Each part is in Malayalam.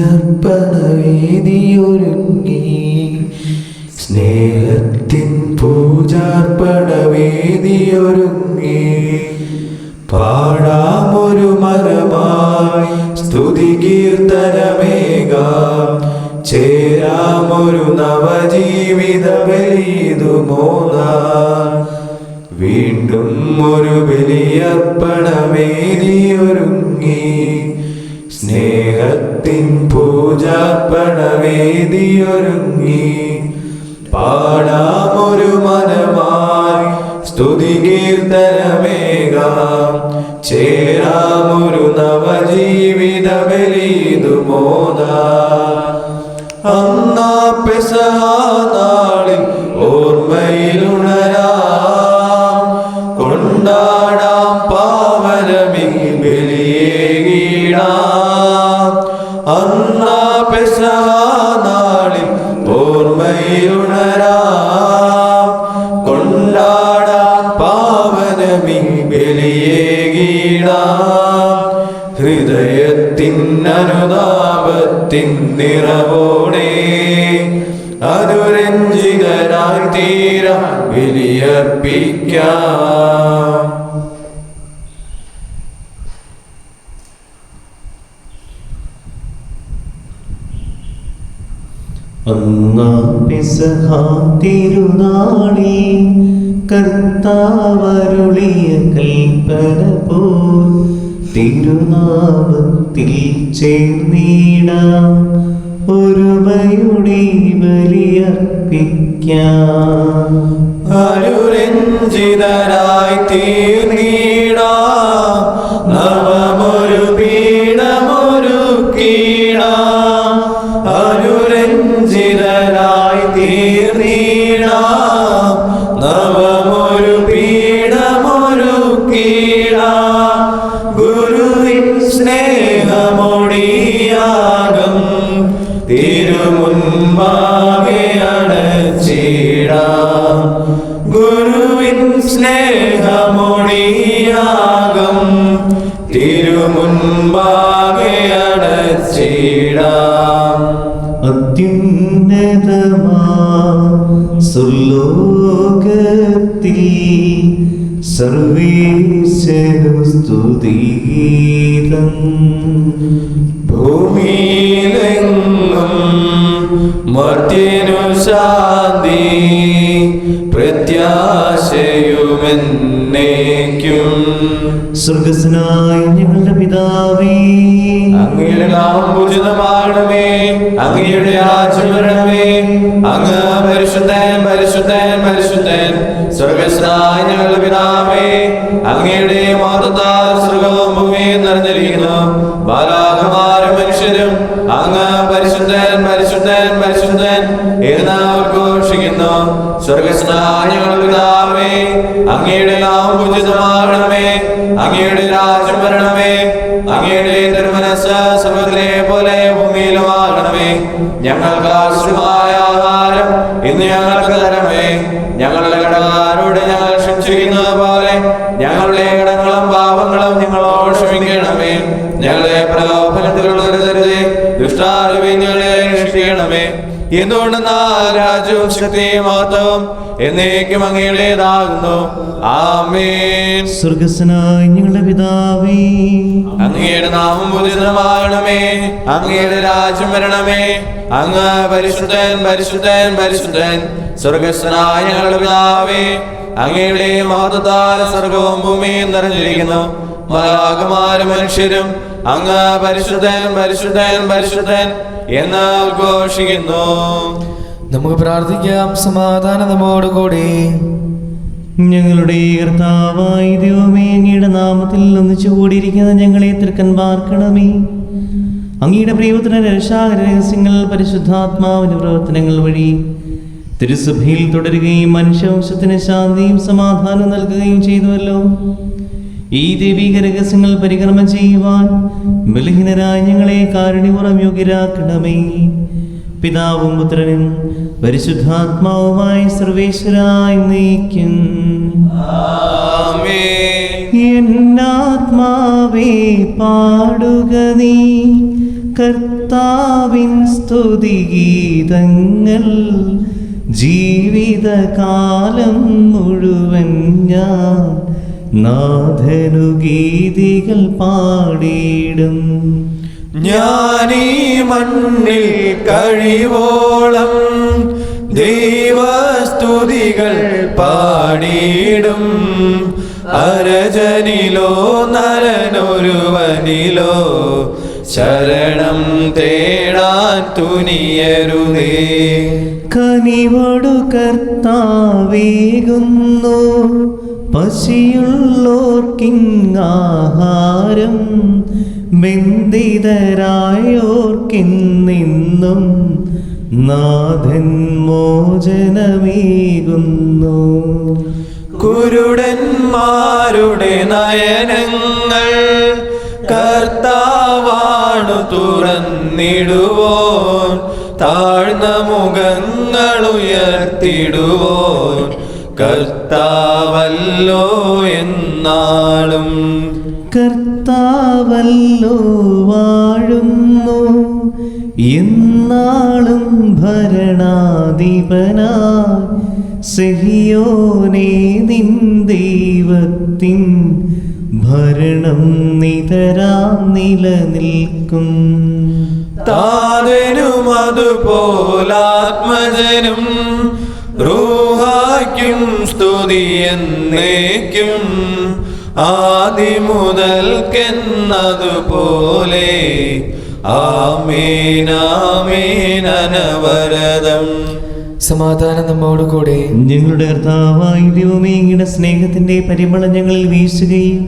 ബലിയർപ്പണവേദിയൊരുങ്ങി, സ്നേഹത്തിൻ പൂജാർപ്പണവേദിയൊരുങ്ങി. പാടാമൊരു മരമായി സ്തുതി കീർത്തനമേകാം, ചേരാമൊരു നവജീവിത ബലിയിതുമോദാം. വീണ്ടും ഒരു ബലിയർപ്പണവേദിയൊരുങ്ങി, സ്നേഹത്തിൻ പൂജാർപ്പണവേദിയൊരുങ്ങി. പാടാമൊരു മനമായി സ്തുതി കീർത്തനമേകാം, ചേരാമൊരു നവജീവിത ബലിയിതുമോദാം. അന്നാ പെസഹ നാളിൽ ഓർമ്മയിലുണരാം, കൊണ്ടാടാം പാവനമീ ബലിയേകീടാം. അന്നാ പെസഹ നാളിൽ ഓർമ്മയിലുണരാം, കൊണ്ടാടാം പാവനമീ ബലിയേകീടാം. ഹൃദയത്തിൻ അനുതാപത്തിൻ നിറവോടെ അനുരഞ്ജിതനായി തീരാം ബലിയർപ്പിക്കാം. അന്നാ പെസഹ തിരുനാളിൽ കർത്താവരുളിയ കൽപ്പന പോൽ തിരുനാമത്തിൽ ചേർന്നിടാം, ഒരുമയുടെ ബലിയർപ്പിക്കാം. അനുരഞ്ജിതരായി തീർന്നിടാം, നവമൊരു പീഠമൊരുക്കിടാം. അനുരഞ്ജിതരായി തീർന്നിടാം, നവമൊരു പീഠമൊരുക്കിടാം. ഗുരുവിൻ സ്നേഹമൊടിയാകം തിരുമുൻപാകെ അണച്ചിടാം. ഗുരുവിൻ സ്നേഹമൊടിയാകം തിരുമുൻപാകെ അണച്ചിടാം. അത്യുന്നതമാ സുലോകത്തിൽ സർവേശ്വര സ്തുതിഗീതം. ഭൂമിയിലെങ്ങും മർത്യനു ശാന്തി, പ്രത്യാശയുമെന്നേക്കും. സ്വർഗ്ഗസ്ഥനായ ഞങ്ങളുടെ പിതാവേ, അങ്ങയുടെ നാമം പൂജിതമാകണമേ, അങ്ങയുടെ രാജ്യം വരണമേ. അങ്ങ് പരിശുദ്ധൻ പരിശുദ്ധൻ പരിശുദ്ധൻ. സ്വർഗ്ഗസ്ഥനായ ഞങ്ങളുടെ പിതാവേ, അങ്ങയുടെ മഹത്വത്താൽ സ്വർഗ്ഗവും ഭൂമിയും നിറഞ്ഞിരിക്കുന്നു. മാലാഖമാരും മനുഷ്യരും അങ്ങ് പരിശുദ്ധൻ പരിശുദ്ധൻ പരിശുദ്ധൻ എന്ന് ഉദ്ഘോഷിക്കുന്നു. സ്വർഗ്ഗസ്ഥനായ ഞങ്ങളുടെ പിതാവേ, അങ്ങയുടെ നാമം പൂജിതമാകണമേ, അങ്ങയുടെ രാജ്യം വരണമേ. അങ്ങയുടെ തിരുമനസ്സ് സ്വർഗ്ഗത്തിലെ പോലെ ഭൂമിയിലുമാകണമേ. ഞങ്ങൾക്ക് ആവശ്യമായ ആഹാരം ഇന്ന് ഞങ്ങൾക്ക് തരണമേ. ഞങ്ങളുടെ കടക്കാരോട് ഞങ്ങൾ ക്ഷമിച്ചിരിക്കുന്നത് പോലെ ഞങ്ങളുടെ കടങ്ങളും പാപങ്ങളും ഞങ്ങളോട് ക്ഷമിക്കണമേ. ഞങ്ങളെ പ്രലോഭനത്തിലുള്ളവരുതരുതേ, ദുഷ്ടാരൂപി ഞങ്ങളെ രക്ഷിക്കണമേ. എന്തുകൊണ്ടെന്നാൽ രാജ്യവും ശക്തിയും മഹത്വവും എന്നേക്കും അങ്ങയുടേതാകുന്നു. ആമേൻ. സ്വർഗ്ഗസ്ഥനായ ഞങ്ങളുടെ പിതാവേ, അങ്ങയുടെ നാമം പൂജിതമാകണമേ, അങ്ങയുടെ രാജ്യം വരണമേ. അങ്ങ് പരിശുദ്ധൻ പരിശുദ്ധൻ പരിശുദ്ധൻ. സ്വർഗ്ഗസ്ഥനായ ഞങ്ങളുടെ പിതാവേ, അങ്ങയുടെ മഹത്വത്താൽ സ്വർഗ്ഗവും ഭൂമിയും നിറഞ്ഞിരിക്കുന്നു. മാലാഖമാരും മനുഷ്യരും അങ്ങ് പരിശുദ്ധൻ പരിശുദ്ധൻ പരിശുദ്ധൻ എന്ന് ഉദ്ഘോഷിക്കുന്നു. നമുക്ക് പ്രാർത്ഥിക്കാം. സമാധാനം നമ്മോടുകൂടി. ഞങ്ങളുടെ കർത്താവായ ദൈവമേ, അങ്ങയുടെ നാമത്തിൽ ഒന്നിച്ചു കൂടിയിരിക്കുന്ന ഞങ്ങളെ തൃക്കൻ പാർക്കണമേ. അങ്ങയുടെ പ്രിയപുത്രന്റെ രക്ഷാകര രഹസ്യങ്ങൾ പരിശുദ്ധാത്മാവിന്റെ പ്രവർത്തനങ്ങൾ വഴി തിരുസഭയിൽ തുടരുകയും മനുഷ്യവംശത്തിന് ശാന്തിയും സമാധാനവും നൽകുകയും ചെയ്തുവല്ലോ. ഈ ദൈവിക രഹസ്യങ്ങൾ പരികർമ്മം ചെയ്യുവാൻ ബലഹീനരായ ഞങ്ങളെ കാരുണ്യപൂർവ്വം യോഗ്യരാക്കണമേ. പിതാവും പുത്രനും പരിശുദ്ധാത്മാവുമായ സർവേശ്വരായ എന്നേക്കും. എന്നാത്മാവേ പാടുക നീ കർത്താവിന്റെ കർത്താവിൻ സ്തുതിഗീതങ്ങൾ ജീവിതകാലം മുഴുവൻ ഞാൻ നാഥനു ഗീതികൾ പാടിയിടും. ഞാനീ മണ്ണിൽ കഴിവോളം ദൈവസ്തുതികൾ പാടിയിടും. അരജനിലോ നരനൊരുവനിലോ ശരണം തേടാൻ തുനിയരുതേ. കനിവോടു കർത്താവേകുന്നു പശിയുള്ളോർക്കിങ്ങാഹാരം, ബന്ധിതരായോർക്കിന്നും നാഥൻ മോചനമേകുന്നു. കുരുടന്മാരുടെ നയനങ്ങൾ കർത്താവാണു തുറന്നിടുവോൻ, താഴ്ന്ന മുഖങ്ങൾ ഉയർത്തിടുവോൻ കർത്താവല്ലോ എന്നാളും. കർത്താവല്ലോ വാഴുന്നു എന്നാളും ഭരണാധിപനായി, സിഹിയോനേ നിൻ ദൈവത്തിൻ ഭരണം നിതരാം നിലനിൽക്കും. താതനും അതുപോലാത്മജനും റൂഹായ്ക്കും സ്തുതി എന്നേക്കും, ആദിമുതൽക്കെന്നതുപോലെ ആമേൻ ആമേൻ അനവരതം. സമാധാനം നമ്മോട് കൂടെ. ഞങ്ങളുടെ കർത്താവായ ദൈവമേ, അങ്ങയുടെ സ്നേഹത്തിന്റെ പരിമളം ഞങ്ങളിൽ വീശുകയും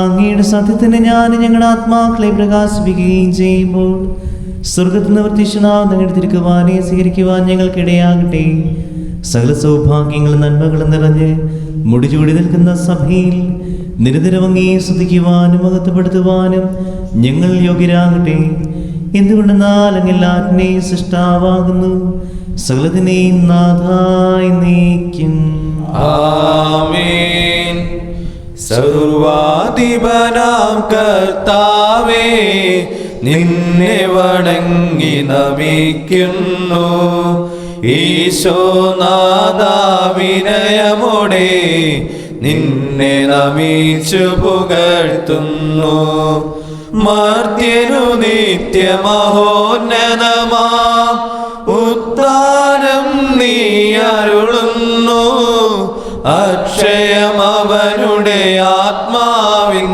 അങ്ങയുടെ സത്യത്തിന് ഞാൻ ഞങ്ങളുടെ ആത്മാക്കളെ പ്രകാശിപ്പിക്കുകയും ചെയ്യുമ്പോൾ സ്വർഗത്തിൽ നിന്ന് പ്രത്യക്ഷനാവുന്ന അങ്ങയുടെ തിരുക്കുവാനെ സ്വീകരിക്കുവാൻ ഞങ്ങൾക്കിടയാകട്ടെ. സകല സൗഭാഗ്യങ്ങളും നന്മകളും നിറഞ്ഞ് മുടിചൂടി നിൽക്കുന്ന സഭയിൽ നിരന്തരം അങ്ങയെ സ്തുതിക്കുവാനും മഹത്വപ്പെടുത്തുവാനും ഞങ്ങൾ യോഗ്യരാകട്ടെ. എന്തുകൊണ്ടെന്നാൽ അങ്ങ് എല്ലാറ്റിനെയും സൃഷ്ടാവാകുന്നു, സകലത്തിനെയും നാഥായി നീക്കും. ആമേൻ. സർവാധിപനാം കർത്താവേ, നിന്നെ വണങ്ങി നമിക്കുന്നു. ഈശോനാഥാ വിനയമോടെ നിന്നെ നമിച്ചു പുകഴ്ത്തുന്നു. മർത്യനു നിത്യമഹോന്നതമാ ഉദ്ധാനം നീ അരുളുന്നു. അക്ഷയമവനുടെ ആത്മാവിൻ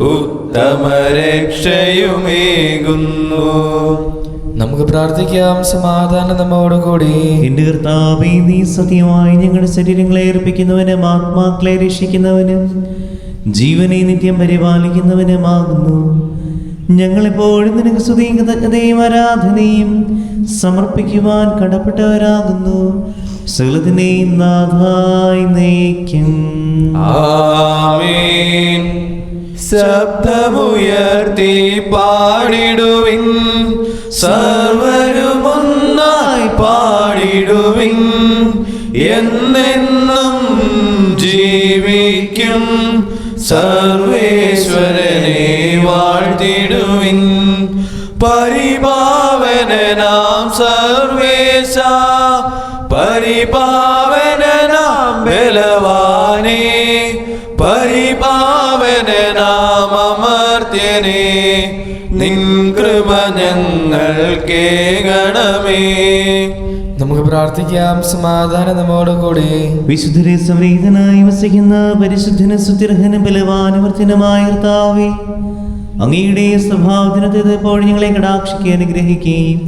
ഉത്തമരക്ഷയുമേകുന്നു. നമുക്ക് പ്രാർത്ഥിക്കാം. സമാധാനം നമ്മോട് കൂടി. എന്റെ കർത്താവേ, നീ സത്യമായി ഞങ്ങളുടെ ശരീരങ്ങളെ അർപ്പിക്കുന്നവനും ആത്മാക്കളെ രക്ഷിക്കുന്നവനും ജീവനെ നിത്യം പരിപാലിക്കുന്നവനുമാകുന്നു. ഞങ്ങളെപ്പോഴും നിനക്ക് സ്തുതിയും കൃതജ്ഞതയും ആരാധനയും സമർപ്പിക്കുവാൻ കടപ്പെട്ടവരാകുന്നു. സകലത്തിനെയും നാഥായി നയിക്കും. ആമേൻ. ശബ്ദമുയർത്തി പാടിടുവിൻ, സർവരുമൊന്നായി പാടിടുവിൻ. എന്നെന്നും ജീവിക്കും സർവേശ്വരനെ വാഴ്ത്തിടുവിൻ. പരിപാവനനാം സർവേശ, പരിപാവനനാം ബലവാനേ, പരിപാവനനാം അമർത്യനേ, നിൻ കൃപ ഞങ്ങൾക്കേകണമേ. നമുക്ക് പ്രാർത്ഥിക്കാം. സമാധാനം നമ്മോട് കൂടി. വിശുദ്ധരെ സംരീതനായി വസിക്കുന്ന പരിശുദ്ധനും സുത്യർഹനും ബലവാനുവർത്തനുമായ കർത്താവേ, അങ്ങയുടെ സ്വഭാവത്തിനത്തെ എപ്പോഴും ഞങ്ങളെ കടാക്ഷിക്കുകയും അനുഗ്രഹിക്കുകയും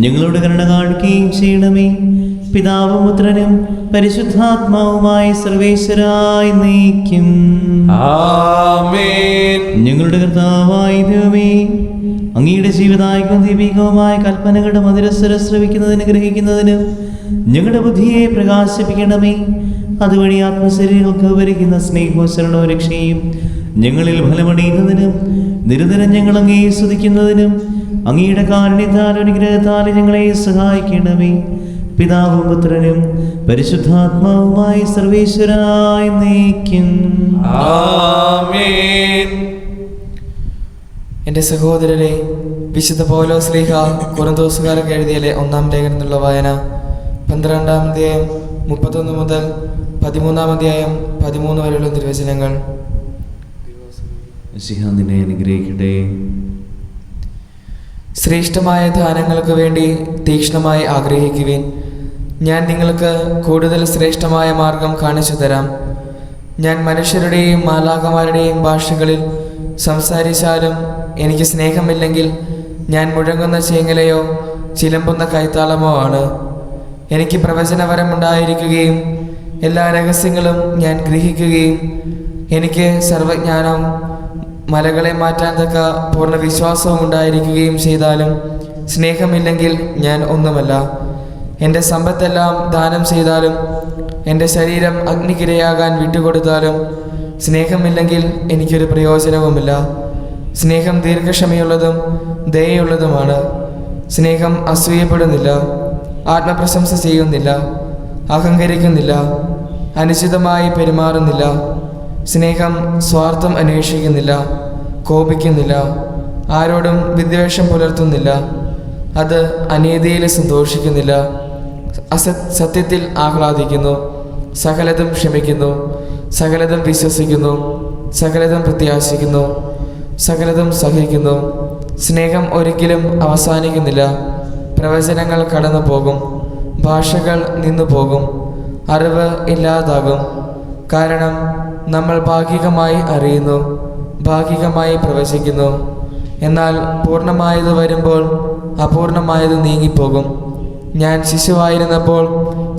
ഞങ്ങളോട് കരുണ കാണിക്കുകയും ചെയ്യണമേ. പിതാവും പുത്രനും പരിശുദ്ധാത്മാവുമായി സർവേശ്വരായി നയിക്കും. ആമേൻ. ഞങ്ങളുടെ കർത്താവായ ദൈവമേ, അങ്ങയുടെ ജീവിതായിക്കും ദീപികവുമായ കൽപ്പനകളുടെ മധുരസ്വരം ശ്രവിക്കുന്നതിന് ഗ്രഹിക്കുന്നതിനും ഞങ്ങളുടെ ബുദ്ധിയെ പ്രകാശിപ്പിക്കണമേ. അതുവഴി ആത്മശരീരങ്ങൾക്ക് വരിക്കുന്ന സ്നേഹവും ശരണവും രക്ഷയും ഞങ്ങളിൽ ഫലമണിയുന്നതിനും നിരന്തരം ഞങ്ങൾ അങ്ങയെ സ്തുതിക്കുന്നതിനും അങ്ങയുടെ കാരുണ്യത്താലും അനുഗ്രഹത്താലും ഞങ്ങളെ സഹായിക്കണമേ. പിതാവും പുത്രനും പരിശുദ്ധാത്മാവുമായി സർവേശ്വരായി നയിക്കും. ആമേൻ. എൻ്റെ സഹോദരരെ, വിശുദ്ധ പൗലോസ് ശ്ലീഹ കൊറിന്തോസുകാർക്ക് എഴുതിയ ഒന്നാം ലേഖനം എന്നുള്ള വായന 12-ാം അധ്യായം 31 മുതൽ 13-ാം അധ്യായം 13 വരെയുള്ള തിരുവചനങ്ങൾ. നിന്നെ അനുഗ്രഹിക്കട്ടെ. ശ്രേഷ്ഠമായ ദാനങ്ങൾക്ക് വേണ്ടി തീക്ഷ്ണമായി ആഗ്രഹിക്കുവിൻ. ഞാൻ നിങ്ങൾക്ക് കൂടുതൽ ശ്രേഷ്ഠമായ മാർഗം കാണിച്ചു തരാം. ഞാൻ മനുഷ്യരുടെയും മാലാഖമാരുടെയും ഭാഷകളിൽ സംസാരിച്ചാലും എനിക്ക് സ്നേഹമില്ലെങ്കിൽ ഞാൻ മുഴങ്ങുന്ന ചേങ്ങലയോ ചിലമ്പുന്ന കൈത്താളമോ ആണ്. എനിക്ക് പ്രവചനപരമുണ്ടായിരിക്കുകയും എല്ലാ രഹസ്യങ്ങളും ഞാൻ ഗ്രഹിക്കുകയും എനിക്ക് സർവജ്ഞാനം മലകളെ മാറ്റാൻ തക്ക പൂർണ്ണ വിശ്വാസവും ഉണ്ടായിരിക്കുകയും ചെയ്താലും സ്നേഹമില്ലെങ്കിൽ ഞാൻ ഒന്നുമല്ല. എൻ്റെ സമ്പത്തെല്ലാം ദാനം ചെയ്താലും എൻ്റെ ശരീരം അഗ്നിക്കിരയാകാൻ വിട്ടുകൊടുത്താലും സ്നേഹമില്ലെങ്കിൽ എനിക്കൊരു പ്രയോജനവുമില്ല. സ്നേഹം ദീർഘക്ഷമയുള്ളതും ദയയുള്ളതുമാണ്. സ്നേഹം അസൂയപ്പെടുന്നില്ല, ആത്മപ്രശംസ ചെയ്യുന്നില്ല, അഹങ്കരിക്കുന്നില്ല, അനുചിതമായി പെരുമാറുന്നില്ല. സ്നേഹം സ്വാർത്ഥം അന്വേഷിക്കുന്നില്ല, കോപിക്കുന്നില്ല, ആരോടും വിദ്വേഷം പുലർത്തുന്നില്ല. അത് അനീതിയിൽ സന്തോഷിക്കുന്നില്ല, സത്യത്തിൽ ആഹ്ലാദിക്കുന്നു, സകലതും ക്ഷമിക്കുന്നു, സകലതും വിശ്വസിക്കുന്നു, സകലതും പ്രത്യാശിക്കുന്നു, സകലതും സഹിക്കുന്നു. സ്നേഹം ഒരിക്കലും അവസാനിക്കുന്നില്ല. പ്രവചനങ്ങൾ കടന്നു പോകും, ഭാഷകൾ നിന്നു പോകും, അറിവ് ഇല്ലാതാകും. കാരണം നമ്മൾ ഭാഗികമായി അറിയുന്നു, ഭാഗികമായി പ്രവചിക്കുന്നു. എന്നാൽ പൂർണ്ണമായത് വരുമ്പോൾ അപൂർണമായത് നീങ്ങിപ്പോകും. ഞാൻ ശിശുവായിരുന്നപ്പോൾ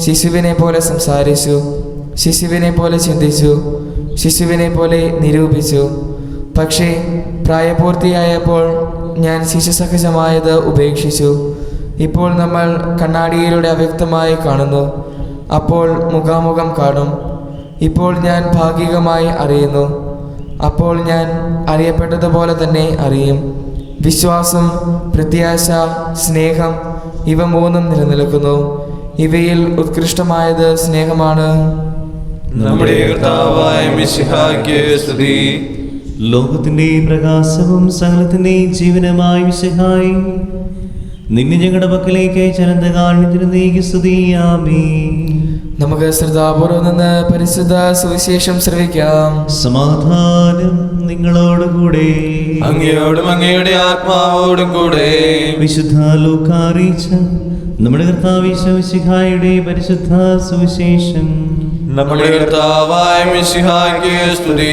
ശിശുവിനെ പോലെ സംസാരിച്ചു, ശിശുവിനെ പോലെ ചിന്തിച്ചു, ശിശുവിനെ പോലെ നിരൂപിച്ചു. പക്ഷേ പ്രായപൂർത്തിയായപ്പോൾ ഞാൻ ശിശുസഹജമായത് ഉപേക്ഷിച്ചു. ഇപ്പോൾ നമ്മൾ കണ്ണാടിയിലൂടെ അവ്യക്തമായി കാണുന്നു, അപ്പോൾ മുഖാമുഖം കാണും. ഇപ്പോൾ ഞാൻ ഭാഗികമായി അറിയുന്നു, അപ്പോൾ ഞാൻ അറിയപ്പെട്ടതുപോലെ തന്നെ അറിയും. വിശ്വാസം, പ്രത്യാശ, സ്നേഹം ഇവ മൂന്നും നിലനിൽക്കുന്നു. ഇവയിൽ ഉത്കൃഷ്ടമായത് സ്നേഹമാണ്. നമ്മുടെ കർത്താവായ മിശിഹായ്ക്ക് സ്തുതി. ലോകത്തിന്റെ പ്രകാശവും സകലത്തിന്റെയും ജീവനുമായ മിശിഹായി, നിന്നെ ഞങ്ങളുടെ പക്കലേക്ക് ചലന്തകാണിച്ചിരുന്നേക്ക് സ്തുതി. ആമേൻ. നമുക്ക് ശ്രദ്ധാപൂർവം നിന്ന് പരിശുദ്ധ സുവിശേഷം ശ്രവിക്കാം. സമാധാനം നിങ്ങളോടുകൂടെ. അങ്ങയോടും അങ്ങയുടെ ആത്മാവോടും കൂടെ. വിശുദ്ധ ലൂക്കാ അറിയിച്ച നമ്മുടെ കർത്താവ് ഈശോ മിശിഹായുടെ പരിശുദ്ധ സുവിശേഷം. നമ്മുടെ കർത്താവായ മിശിഹായ്ക്ക് സ്തുതി.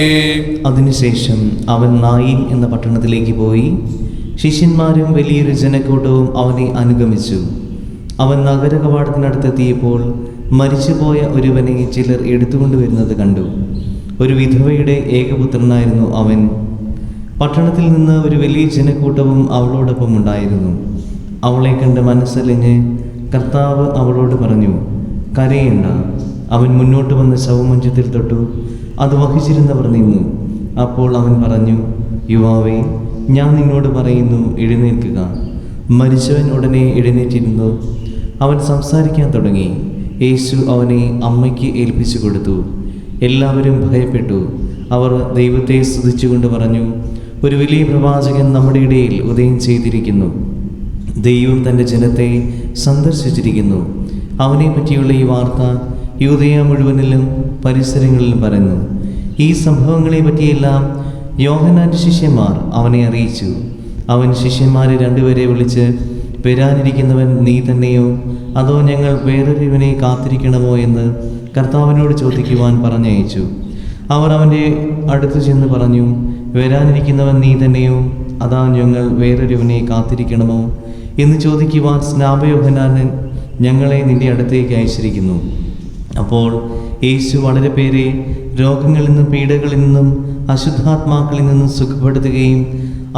അതിനുശേഷം അവൻ നായിൻ എന്ന പട്ടണത്തിലേക്ക് പോയി. ശിഷ്യന്മാരും വലിയൊരു ജനക്കൂട്ടവും അവനെ അനുഗമിച്ചു. അവൻ നഗര കവാടത്തിനടുത്തെത്തിയപ്പോൾ മരിച്ചുപോയ ഒരുവനെ ചിലർ എടുത്തുകൊണ്ടുവരുന്നത് കണ്ടു. ഒരു വിധവയുടെ ഏകപുത്രനായിരുന്നു അവൻ. പട്ടണത്തിൽ നിന്ന് ഒരു വലിയ ജനക്കൂട്ടവും അവളോടൊപ്പം ഉണ്ടായിരുന്നു. അവളെ കണ്ട് മനസ്സലിഞ്ഞ് കർത്താവ് അവളോട് പറഞ്ഞു, കരയേണ്ട. അവൻ മുന്നോട്ട് വന്ന് ശവമഞ്ചത്തിൽ തൊട്ടു. അത് വഹിച്ചിരുന്നവർ നിന്നു. അപ്പോൾ അവൻ പറഞ്ഞു, യുവാവേ, ഞാൻ നിന്നോട് പറയുന്നു, എഴുന്നേൽക്കുക. മരിച്ചവൻ ഉടനെ എഴുന്നേറ്റിരുന്നു. അവൻ സംസാരിക്കാൻ തുടങ്ങി. യേശു അവനെ അമ്മയ്ക്ക് ഏൽപ്പിച്ചു കൊടുത്തു. എല്ലാവരും ഭയപ്പെട്ടു. അവർ ദൈവത്തെ സ്തുതിച്ചുകൊണ്ട് പറഞ്ഞു, ഒരു വലിയ പ്രവാചകൻ നമ്മുടെ ഇടയിൽ ഉദയം ചെയ്തിരിക്കുന്നു. ദൈവം തൻ്റെ ജനത്തെ സന്ദർശിച്ചിരിക്കുന്നു. അവനെ പറ്റിയുള്ള ഈ വാർത്ത യൂദയ മുഴുവനിലും പരിസരങ്ങളിലും പരന്നു. ഈ സംഭവങ്ങളെ പറ്റിയെല്ലാം യോഹന്നാന്റെ ശിഷ്യന്മാർ അവനെ അറിയിച്ചു. അവൻ ശിഷ്യന്മാരെ രണ്ടുപേരെ വിളിച്ച്, വരാനിരിക്കുന്നവൻ നീ തന്നെയോ അതോ ഞങ്ങൾ വേറൊരുവനെ കാത്തിരിക്കണമോ എന്ന് കർത്താവിനോട് ചോദിക്കുവാൻ പറഞ്ഞയച്ചു. അവർ അവൻ്റെ അടുത്ത് ചെന്ന് പറഞ്ഞു, വരാനിരിക്കുന്നവൻ നീ തന്നെയോ അതാ ഞങ്ങൾ വേറൊരുവനെ കാത്തിരിക്കണമോ എന്ന് ചോദിക്കുവാൻ സ്നാപയോഹന്നാൻ ഞങ്ങളെ നിന്റെ അടുത്തേക്ക് അയച്ചിരിക്കുന്നു. അപ്പോൾ യേശു വളരെ പേരെ രോഗങ്ങളിൽ നിന്നും പീഡകളിൽ നിന്നും അശുദ്ധാത്മാക്കളിൽ നിന്നും സുഖപ്പെടുത്തുകയും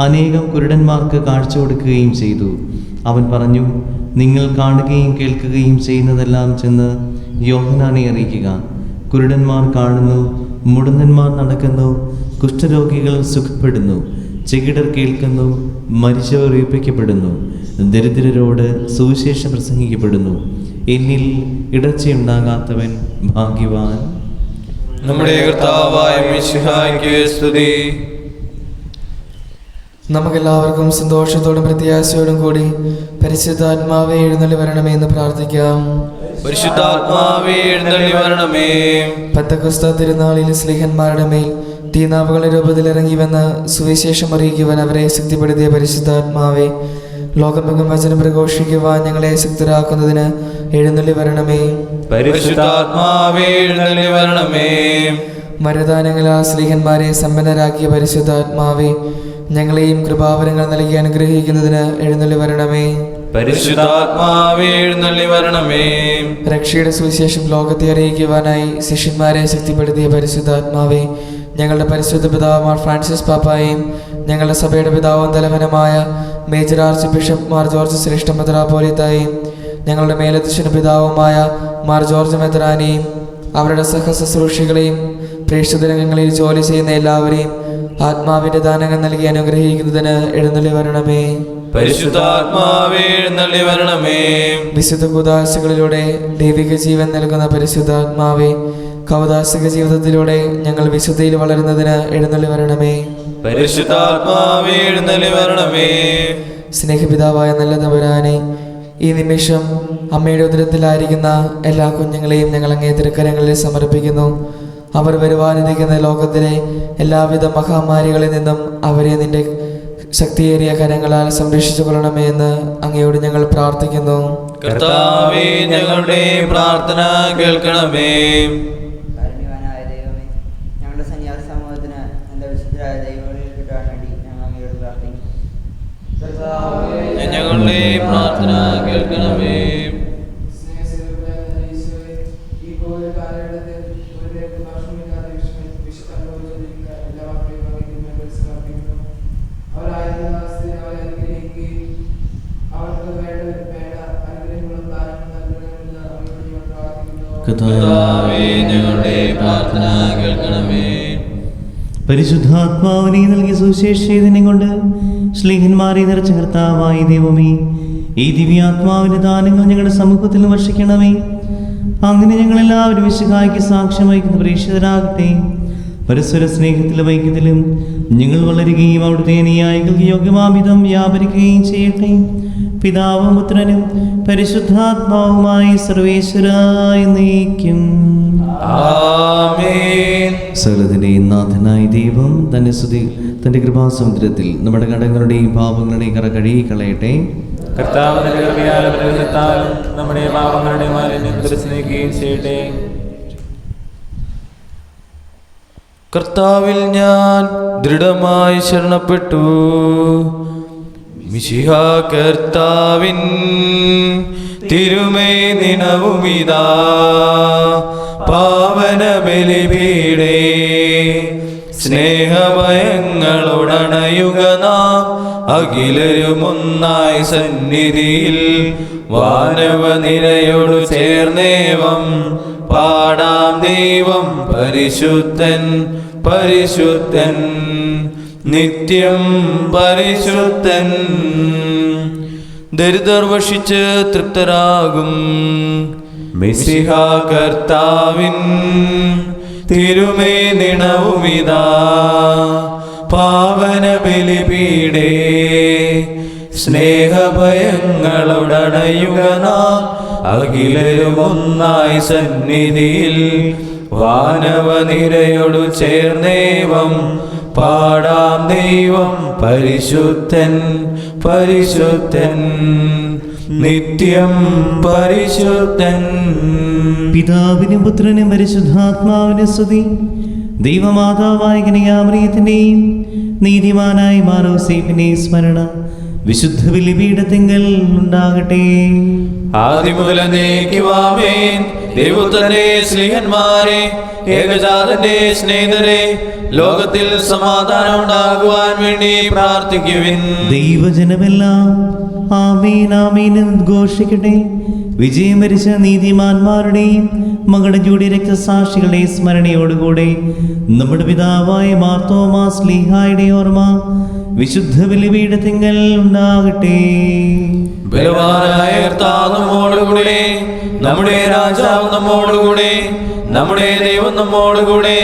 അനേകം കുരുടന്മാർക്ക് കാഴ്ച കൊടുക്കുകയും ചെയ്തു. അവൻ പറഞ്ഞു, നിങ്ങൾ കാണുകയും കേൾക്കുകയും ചെയ്യുന്നതെല്ലാം ചെന്ന് യോഹന്നാനെ അറിയിക്കുക. കുരുടന്മാർ കാണുന്നു, മുടന്തന്മാർ നടക്കുന്നു, കുഷ്ഠരോഗികൾ സുഖപ്പെടുന്നു, ചെകിടർ കേൾക്കുന്നു, മരിച്ചവർ ഉയിപ്പിക്കപ്പെടുന്നു, ദരിദ്രരോട് സുവിശേഷം പ്രസംഗിക്കപ്പെടുന്നു. എന്നിൽ ഇടർച്ചയുണ്ടാകാത്തവൻ ഭാഗ്യവാൻ. നമ്മുടെ കർത്താവായ മിശിഹായ്ക്ക് സ്തുതി. നമുക്കെല്ലാവർക്കും സന്തോഷത്തോടും പ്രത്യാശയോടും കൂടി പരിശുദ്ധാത്മാവേ എഴുന്നള്ളി വരണമേ എന്ന് പ്രാർത്ഥിക്കാം. പരിശുദ്ധാത്മാവേ എഴുന്നള്ളി വരണമേ. പെന്തക്കോസ്ത് തിരുനാളിൽ സ്ലീഹന്മാരുടെ മേൽ തീനാവുകളുടെ രൂപത്തിൽ ഇറങ്ങി വന്ന് സുവിശേഷം അറിയിക്കുവാൻ അവരെ ശക്തിപ്പെടുത്തിയ പരിശുദ്ധാത്മാവേ, ലോകമെങ്ങും വചനം പ്രഘോഷിക്കുവാൻ ഞങ്ങളെ ശക്തരാക്കുന്നതിന് എഴുന്നള്ളി വരണമേ. പരിശുദ്ധാത്മാവേ എഴുന്നള്ളി വരണമേ. മരുദാനങ്ങളാൽ സ്ലീഹന്മാരെ സമ്പന്നരാക്കിയ പരിശുദ്ധാത്മാവേ, ഞങ്ങളെയും കൃപാവരങ്ങൾ നൽകി അനുഗ്രഹിക്കുന്നതിന് എഴുന്നള്ളി വരണമേ. പരിശുദ്ധാത്മാവേ എഴുന്നള്ളി വരണമേ. രക്ഷയുടെ സുവിശേഷം ലോകത്തെ അറിയിക്കുവാനായി ശിഷ്യന്മാരെ ശക്തിപ്പെടുത്തിയ പരിശുദ്ധാത്മാവേ, ഞങ്ങളുടെ പരിശുദ്ധ പിതാവ് ഫ്രാൻസിസ് പാപ്പായെയും ഞങ്ങളുടെ സഭയുടെ പിതാവും തലവനുമായ major archbishop Mar George ശ്രേഷ്ഠ മെത്രാപ്പോലീത്തായെയും ഞങ്ങളുടെ മേലധ്യക്ഷന പിതാവുമായ മാർ ജോർജ് മെത്രാനെയും അവരുടെ സഹശുശ്രൂഷികളെയും പ്രേക്ഷിതരംഗങ്ങളിൽ ജോലി ചെയ്യുന്ന എല്ലാവരെയും ആത്മാവിന്റെ ദാനങ്ങൾ നൽകി അനുഗ്രഹിക്കുന്നതിന് എഴുന്നള്ളി വരണമേ. പരിശുദ്ധാത്മാവേ എഴുന്നള്ളി വരണമേ. വിശുദ്ധ കൂദാശകളിലൂടെ ദൈവിക ജീവൻ നൽകുന്ന പരിശുദ്ധാത്മാവേ, കൗദാശിക ജീവിതത്തിലൂടെ ഞങ്ങൾ വിശുദ്ധിയിൽ വളരുന്നതിന് എഴുന്നള്ളി വരണമേ. പരിശുദ്ധാത്മാവേ എഴുന്നള്ളി വരണമേ. സ്നേഹപിതാവായ നല്ല തമ്പുരാനെ, ഈ നിമിഷം അമ്മയുടെ ഉദരത്തിലായിരിക്കുന്ന എല്ലാ കുഞ്ഞുങ്ങളെയും ഞങ്ങൾ അങ്ങേ തിരുക്കരങ്ങളിൽ സമർപ്പിക്കുന്നു. അവർ വരുവാനിരിക്കുന്ന ലോകത്തിലെ എല്ലാവിധ മഹാമാരികളിൽ നിന്നും അവരെ നിന്റെ ശക്തിയേറിയ കരങ്ങളാൽ സംരക്ഷിച്ചു കൊള്ളണമേ എന്ന് അങ്ങയോട് ഞങ്ങൾ പ്രാർത്ഥിക്കുന്നു. കർത്താവേ, ഞങ്ങളുടെ പ്രാർത്ഥന കേൾക്കണമേ. കാരുണ്യവാനായ ദൈവമേ, ഞങ്ങളുടെ സന്യാസ സമൂഹത്തിന് നല്ല വിശുദ്ധരായ ദൈവങ്ങളിൽ കിട്ടാൻ വേണ്ടി ഞങ്ങൾ അങ്ങയോട് പ്രാർത്ഥിക്കുന്നു. ഞങ്ങളുടെ പ്രാർത്ഥന കേൾക്കണമേ. കർത്താവേ, ഞങ്ങളുടെ പ്രാർത്ഥന കേൾക്കണമേ. പരിശുദ്ധാത്മാവിനെ നൽകി സുവിശേഷനെ കൊണ്ട് ശ്ലീഹന്മാരെ നിറച്ച കർത്താവായ ദൈവമേ, ഈ ദിവ്യാത്മാവിന്റെ ദാനങ്ങൾ ഞങ്ങളുടെ സമൂഹത്തിൽ വർഷിക്കണമേ. അങ്ങനെ ഞങ്ങളെല്ലാവരും വിശുദ്ധായ്ക്ക് സാക്ഷ്യം വഹിക്കുന്ന പ്രേക്ഷിതരാകട്ടെ. പരസ്പര സ്നേഹത്തിലും ഐക്യത്തിലും ഞങ്ങൾ വളരുകയും അവിടുത്തെ ന്യായികൾക്ക് യോഗ്യമാവിധം വ്യാപരിക്കുകയും ചെയ്യട്ടെ. പിതാവും പുത്രനും പരിശുദ്ധാത്മാവുമായി സർവേശ്വരായി നീക്കും. ആമേൻ. സകലത്തിന്റെയും നാഥനായ ദൈവം തന്റെ കൃപാസമുദ്രത്തിൽ നമ്മുടെ കടങ്ങളുടെയും പാപങ്ങളുടെയും കറ കഴുകി കളയട്ടെ. കർത്താവിന്റെ കൃപയാലും അനുഗ്രഹത്താലും നമ്മുടെ പാപങ്ങളുടെ മാലിന്യം തുറസ്നേഹിക്കുകയും ചെയ്യട്ടെ. കർത്താവിൽ ഞാൻ ദൃഢമായി ശരണപ്പെട്ടു. മിശിഹാ കർത്താവിൻ തിരുമേ ദിനവുമിതാ പാവന ബലിപീഠേ സ്നേഹഭയങ്ങളോടണയുക നാം അഖിലരുമൊന്നായി സന്നിധിയിൽ വാനവനിരയോടു ചേർന്നേവം പാടാം ദൈവം പരിശുദ്ധൻ പരിശുദ്ധൻ നിത്യം പരിശുദ്ധൻ. ദരിദ്രർ വഷിച്ച് തൃപ്തരാകും മിശിഹാ കർത്താവിൻ തിരുമേ ദിനവുമിതാ പാവന ബലിപീഠേ സ്നേഹഭയങ്ങളോടണയുക നാം അഖിലരുമൊന്നായി സന്നിധിയിൽ വാനവനിരയോടു ചേർന്നേവം പാടാം ദൈവം പരിശുദ്ധൻ പരിശുദ്ധൻ നിത്യം പരിശുദ്ധൻ. പിതാവിനും പുത്രനും പരിശുദ്ധാത്മാവിനും സ്തുതി. ദൈവമാതാവായ കന്യകാമറിയത്തിന്റെയും നീതിമാനായ മാറോസേപ്പിന്റെയും സ്മരണ വിശുദ്ധ ബലിപീഠത്തിങ്കൽ ഉണ്ടാകട്ടെ. ആദിമുതൽ എന്നേക്കുമാമേൻ. ദൈവത്തിന്റെ സ്നേഹന്മാരെ, ഏകജാതന്റെ സ്നേഹിതരെ, ലോകത്തിൽ സമാധാനം ഉണ്ടാകുവാൻ വേണ്ടി പ്രാർത്ഥിക്കുവിൻ. ദൈവജനമെല്ലാം ആമേൻ ആമേൻ എന്ന് ഉദ്ഘോഷിക്കട്ടെ. വിജയം വരിച്ച നീതിമാന്മാരുടെയും മകളുടെ ജൂടി രക്തസാക്ഷികളുടെ സ്മരണയോടുകൂടെ നമ്മുടെ പിതാവായ മാർത്തോമാ ശ്ലീഹായുടെ ഓർമ്മ വിശുദ്ധ ബലിപീഠത്തിങ്കൽ ഉണ്ടാകട്ടെ. ബലവാനായ കർത്താവ് നമ്മോടുകൂടെ, നമ്മുടെ രാജാവ് നമ്മോടുകൂടെ, നമ്മുടെ ദൈവം നമ്മോടുകൂടെ.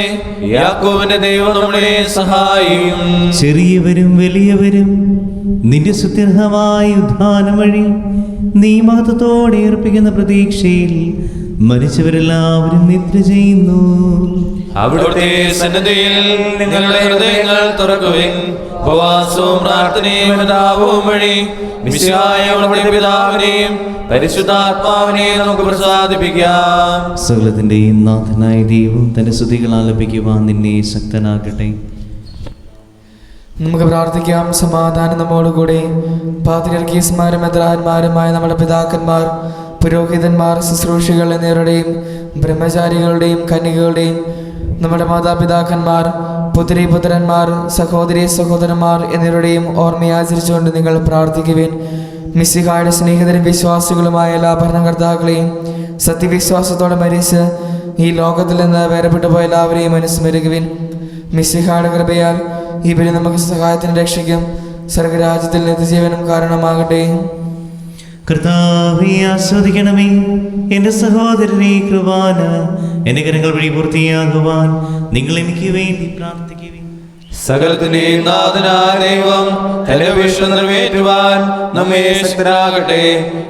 യാക്കോബിന്റെ ദൈവം നമ്മളെ സഹായിക്കും. ചെറിയവരും വലിയവരും നിന്റെ സുത്യർഹമായ ഉദ്ധാനം വഴി നീ മഹത്വത്തോടെ ഏർപ്പിക്കുന്ന പ്രതീക്ഷയിൽ മരിച്ചവരെല്ലാവരും നിദ്ര ചെയ്യുന്നു. അവിടുത്തെ സന്നിധിയിൽ നിങ്ങളുടെ ഹൃദയങ്ങൾ തുറക്കുവിൻ. ഉപവാസവും പ്രാർത്ഥനയും അനുതാപവും വഴി മിശിഹായുടെ പിതാവിനെയും പരിശുദ്ധാത്മാവിനെയും നമുക്ക് പ്രസാദിപ്പിക്കാം. സകലത്തിന്റെയും നാഥനായ ദൈവം തന്റെ സ്തുതികൾ ആലപിക്കുവാൻ നിന്നെ ശക്തനാക്കട്ടെ. നമുക്ക് പ്രാർത്ഥിക്കാം. സമാധാനം നമ്മോടുകൂടെ. പാത്രിയർക്കീസ്മാരും മെത്രാന്മാരുമായ നമ്മുടെ പിതാക്കന്മാർ, പുരോഹിതന്മാർ, ശുശ്രൂഷികൾ എന്നിവരുടെയും ബ്രഹ്മചാരികളുടെയും കന്യകകളുടെയും നമ്മുടെ മാതാപിതാക്കന്മാർ, പുത്രി പുത്രന്മാർ, സഹോദരി സഹോദരന്മാർ എന്നിവരുടെയും ഓർമ്മയാചരിച്ചുകൊണ്ട് നിങ്ങൾ പ്രാർത്ഥിക്കുവിൻ. മിശിഹായുടെ സ്നേഹിതരും വിശ്വാസികളുമായ എല്ലാ ഭരണകർത്താക്കളെയും സത്യവിശ്വാസത്തോടെ മരിച്ച് ഈ ലോകത്തിൽ നിന്ന് വേർപെട്ടു പോയ എല്ലാവരെയും അനുസ്മരിക്കുവിൻ. മിശിഹായുടെ കൃപയാൽ ഈ ബലി നമുക്ക് സഹായത്തിന് രക്ഷയ്ക്കും സ്വർഗരാജ്യത്തിൽ നിത്യജീവനും കാരണമാകട്ടെ. കർത്താവേ, ആസ്വദിക്കണമേ എൻ്റെ സഹോദരനെ. കൃപാന എൻ്റെ കരങ്ങൾ വഴി പൂർത്തിയാകുവാൻ നിങ്ങൾ എനിക്ക് വേണ്ടി പ്രാർത്ഥിക്കുവിൻ. സകലത്തിന്റെയും നാഥനായ ദൈവം തന്റെ വിഷ്ണു നിറവേറ്റുവാൻ നമ്മെ ശക്തരാകട്ടെ.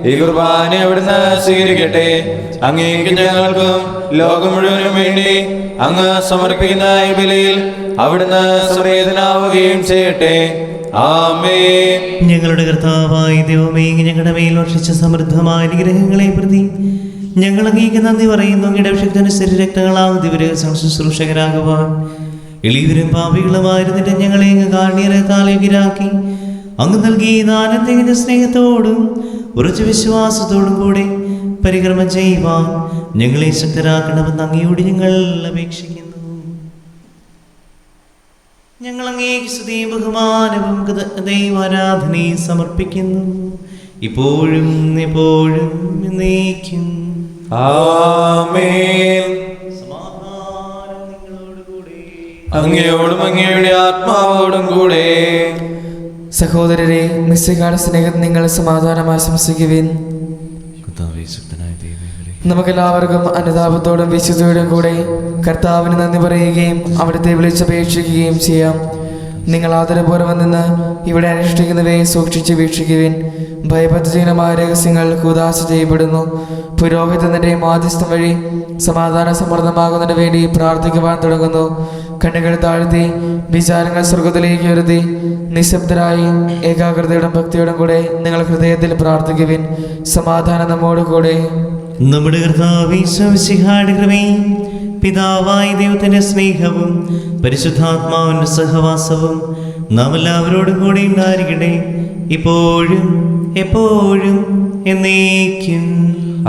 ഈ കുർബാന അവിടുന്ന് സ്വീകരിക്കട്ടെ. അങ്ങേക്ക് ഞങ്ങൾക്കും ലോകം മുഴുവനും വേണ്ടി അങ്ങ് സമർപ്പിക്കുന്ന ഈ ബലിയിൽ അവിടുന്ന് സംവേദനാവുകയും ചെയ്യട്ടെ. ആമേൻ. ഞങ്ങളുടെ കർത്താവായ ദൈവമേ, ഞങ്ങളുടെ മേൽ വർഷിച്ച സമൃദ്ധമായ അനുഗ്രഹങ്ങളെ പ്രതി ഞങ്ങൾ അങ്ങേക്ക് നന്ദി പറയുന്നു. അങ്ങയുടെ അഭിഷിക്തനുസരിച്ച് രക്തങ്ങളാകും ദിവരക ശുശ്രൂഷകരാകുവാൻ എളിയവരും പാപികളുമായിരുന്നിട്ട് ഞങ്ങളെ അങ്ങ് കാരുണ്യത്താൽ യോഗ്യരാക്കി. അങ്ങ് നൽകിയ ദാനം തികഞ്ഞ സ്നേഹത്തോടും ഉറച്ച വിശ്വാസത്തോടും കൂടെ പരിക്രമം ചെയ്യുവാൻ ഞങ്ങളെ ശക്തരാക്കണമെന്ന് അങ്ങയോട് ഞങ്ങൾ അപേക്ഷിക്കുന്നു. ഞങ്ങൾ അങ്ങേക്ക് സ്തുതിയും ബഹുമാനവും ദൈവാരാധനയും സമർപ്പിക്കുന്നു, ഇപ്പോഴും എപ്പോഴും എന്നേക്കും. ആമേൻ. സമാധാനം നിങ്ങളോടുകൂടെ. അങ്ങയോടും അങ്ങയുടെ ആത്മാവോടും കൂടെ. സഹോദരരെ, മിശിഹായുടെ സ്നേഹത്തിൽ നിങ്ങൾ സമാധാനം ആശംസിക്കുവിൻ. കർത്താവേ, ശക്തനായ ദൈവമേ, നമുക്കെല്ലാവർക്കും അനുതാപത്തോടും വിശുദ്ധിയോടും കൂടെ കർത്താവിന് നന്ദി പറയുകയും അവിടുത്തെ വിളിച്ചപേക്ഷിക്കുകയും ചെയ്യാം. നിങ്ങൾ ആദരപൂർവ്വം നിന്ന് ഇവിടെ അനുഷ്ഠിക്കുന്നവയെ സൂക്ഷിച്ച് വീക്ഷിക്കുവിൻ. ഭയഭക്തിജനമായ രഹസ്യങ്ങൾ കൂദാശ ചെയ്യപ്പെടുന്നു. പുരോഹിതന്റെ മാധ്യസ്ഥം വഴി സമാധാന സമൃദ്ധമാകുന്നതിന് വേണ്ടി പ്രാർത്ഥിക്കുവാൻ തുടങ്ങുന്നു. കണ്ണുകൾ താഴ്ത്തി വിചാരങ്ങൾ സ്വർഗത്തിലേക്ക് ഉയർത്തി നിശബ്ദരായി ഏകാഗ്രതയോടും ഭക്തിയോടും കൂടെ നിങ്ങൾ ഹൃദയത്തിൽ പ്രാർത്ഥിക്കുവിൻ. സമാധാനം നമ്മോട് കൂടെ. നമ്മുടെ കർത്താവേ, മിശിഹായുടെ കൃപയും പിതാവായ ദൈവത്തിന്റെ സ്നേഹവും പരിശുദ്ധാത്മാവിന്റെ സഹവാസവും നാം എല്ലാവരോടും കൂടി ഉണ്ടായിരിക്കട്ടെ, ഇപ്പോഴും എപ്പോഴും എന്നേക്കും.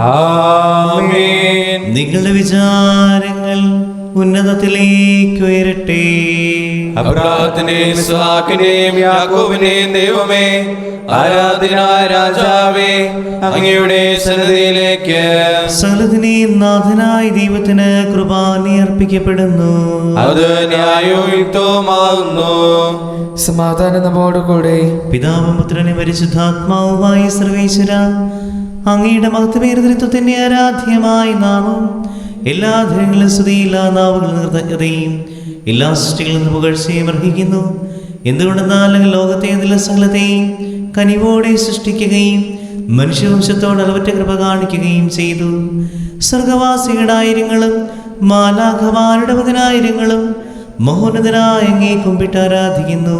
ആമേൻ. നിങ്ങളുടെ വിചാരങ്ങൾ ഉന്നതത്തിലേക്ക് ഉയരട്ടെ. അബ്രാഹത്തിന്റെയും ഇസ്ഹാക്കിന്റെയും യാക്കോബിന്റെയും ദൈവമേ, ആരാധനായ രാജാവേ, അങ്ങയുടെ സന്നിധിയിലേക്ക് സകലത്തിനെയും നാഥനായ ദൈവത്തിന് കുർബാന അർപ്പിക്കപ്പെടുന്നു. അത് ന്യായവും യുക്തവുമാകുന്നു. സമാധാനം നമ്മോടുകൂടെ. പിതാവും പുത്രനും പരിശുദ്ധാത്മാവുമായ സർവേശ്വര, അങ്ങയുടെ മഹത്വമേറിത്വത്തിന്റെ ആരാധ്യമായ നാമം എല്ലാ ധനങ്ങളും സ്തുതിയില്ലാ നാവുകളും കൃതജ്ഞതയും എല്ലാ സൃഷ്ടികളിൽ നിന്ന് പുകഴ്ചയും അർഹിക്കുന്നു. എന്തുകൊണ്ടെന്നാൽ ലോകത്തെ അതിലെ സകലത്തെയും കനിവോടെ സൃഷ്ടിക്കുകയും മനുഷ്യവംശത്തോട് അളവറ്റ കൃപ കാണിക്കുകയും ചെയ്തു. സ്വർഗവാസികളുടെ ആയിരങ്ങളും മാലാഖമാരുടെ പതിനായിരങ്ങളും മഹോന്നതനായ അങ്ങേ കുമ്പിട്ട് ആരാധിക്കുന്നു.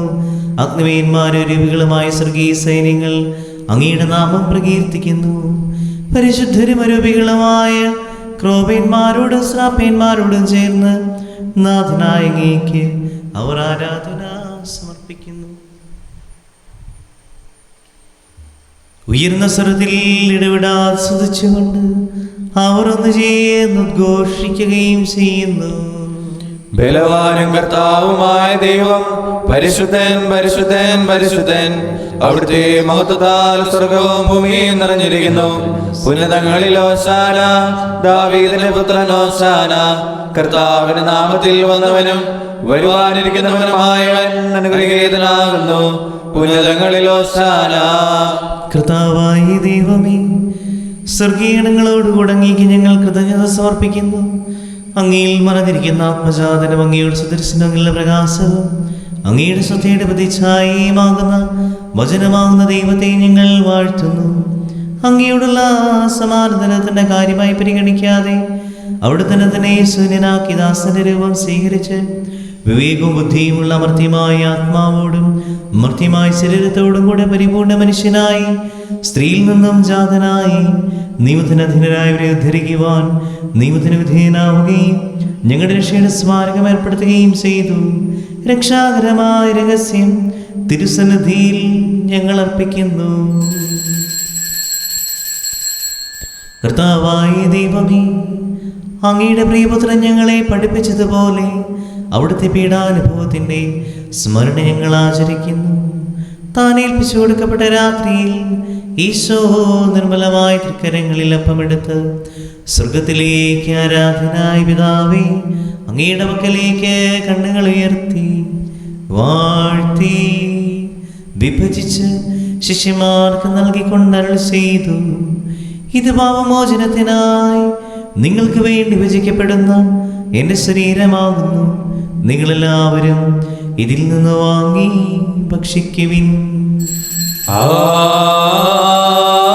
അഗ്നിവേന്മാരും രവികളുമായ സ്വർഗീയ സൈന്യങ്ങൾ അങ്ങയുടെ നാമം പ്രകീർത്തിക്കുന്നു. പരിശുദ്ധരും അരൂപികളുമായ ക്രോപേന്മാരോടും ശ്രാപ്പേന്മാരോടും ചേർന്ന് നാഥനായ അങ്ങേക്ക് അവർ ആരാധന സമർപ്പിക്കുന്നു. ഉയർന്ന സ്വരത്തിൽ ഇടവിടാതെ സ്തുതിച്ചുകൊണ്ട് അവർ ഒന്ന് ചേർന്ന് ഉദ്ഘോഷിക്കുകയും ചെയ്യുന്നു. ബലവാനും കർത്താവുമായ ദൈവം പരിശുദ്ധൻ പരിശുദ്ധൻ പരിശുദ്ധൻ. അവിടുത്തെ മഹത്വത്താൽ സ്വർഗവും ഭൂമിയും നിറഞ്ഞിരിക്കുന്നു. ഉന്നതങ്ങളിൽ ഹോശാന, ദാവീദിന്റെ പുത്രൻ ഹോശാന. കർത്താവിന്റെ നാമത്തിൽ വന്നവനും വരുവാനിരിക്കുന്നവനുമായവൻ അനുഗ്രഹീതനാകുന്നു. ഉന്നതങ്ങളിൽ ഹോശാന. കർത്താവായ ദൈവമേ, സ്വർഗീയങ്ങളോടുകൂടെ അങ്ങേക്ക് ഞങ്ങൾ കൃതജ്ഞത സമർപ്പിക്കുന്നു. അങ്ങയിൽ മറഞ്ഞിരിക്കുന്ന ആത്മജാതനും അങ്ങയുടെ സുദർശനങ്ങളുടെ പ്രകാശവും അങ്ങയുടെ ശ്രദ്ധയുടെ പ്രതിച്ഛായയുമാകുന്ന വചനമാകുന്ന ദൈവത്തെ ഞങ്ങൾ വാഴ്ത്തുന്നു. അങ്ങയോടുള്ള സമാനതലത്തിന്റെ കാര്യമായി പരിഗണിക്കാതെ അവിടെ തന്നെ ശൂന്യനാക്കി ദാസന്റെ രൂപം സ്വീകരിച്ച് വിവേകവും ബുദ്ധിയുമുള്ള അമർത്യമായ ആത്മാവോടും അമർത്യമായ ശരീരത്തോടും കൂടെ പരിപൂർണ മനുഷ്യനായി സ്ത്രീയിൽ നിന്നും ജാതനായി നിയമത്തിന് അധീനരായവരെ ഉദ്ധരിക്കുവാൻ നിയമത്തിന് വിധേയനാവുകയും ഞങ്ങളുടെ രക്ഷയുടെ സ്മാരകം ഏർപ്പെടുത്തുകയും ചെയ്തു. രക്ഷാകരമായ രഹസ്യം തിരുസന്നിധിയിൽ ഞങ്ങൾ അർപ്പിക്കുന്നു. കർത്താവായ ദൈവമേ, അങ്ങയുടെ പ്രിയപുത്രൻ ഞങ്ങളെ പഠിപ്പിച്ചതുപോലെ അവിടുത്തെ പീഡാനുഭവത്തിൻ്റെ സ്മരണ ഞങ്ങൾ ആചരിക്കുന്നു. താൻ ഏൽപ്പിച്ചു കൊടുക്കപ്പെട്ട രാത്രിയിൽ ഈശോ നിർമ്മലമായ തൃക്കരങ്ങളിൽ അപ്പമെടുത്ത് സ്വർഗത്തിലേക്ക് ആരാധനായ പിതാവേ അങ്ങയുടെ പക്കലേക്ക് കണ്ണുകൾ ഉയർത്തി വാഴ്ത്തി വിഭജിച്ച് ശിഷ്യന്മാർക്ക് നൽകിക്കൊണ്ട് അരുൾ ചെയ്തു: ഇത് പാപമോചനത്തിനായി നിങ്ങൾക്ക് വേണ്ടി വിഭജിക്കപ്പെടുന്ന എൻ്റെ ശരീരമാകുന്നു. നിങ്ങളെല്ലാവരും ഇതിൽ നിന്ന് വാങ്ങി ഭക്ഷിക്കുവിൻ.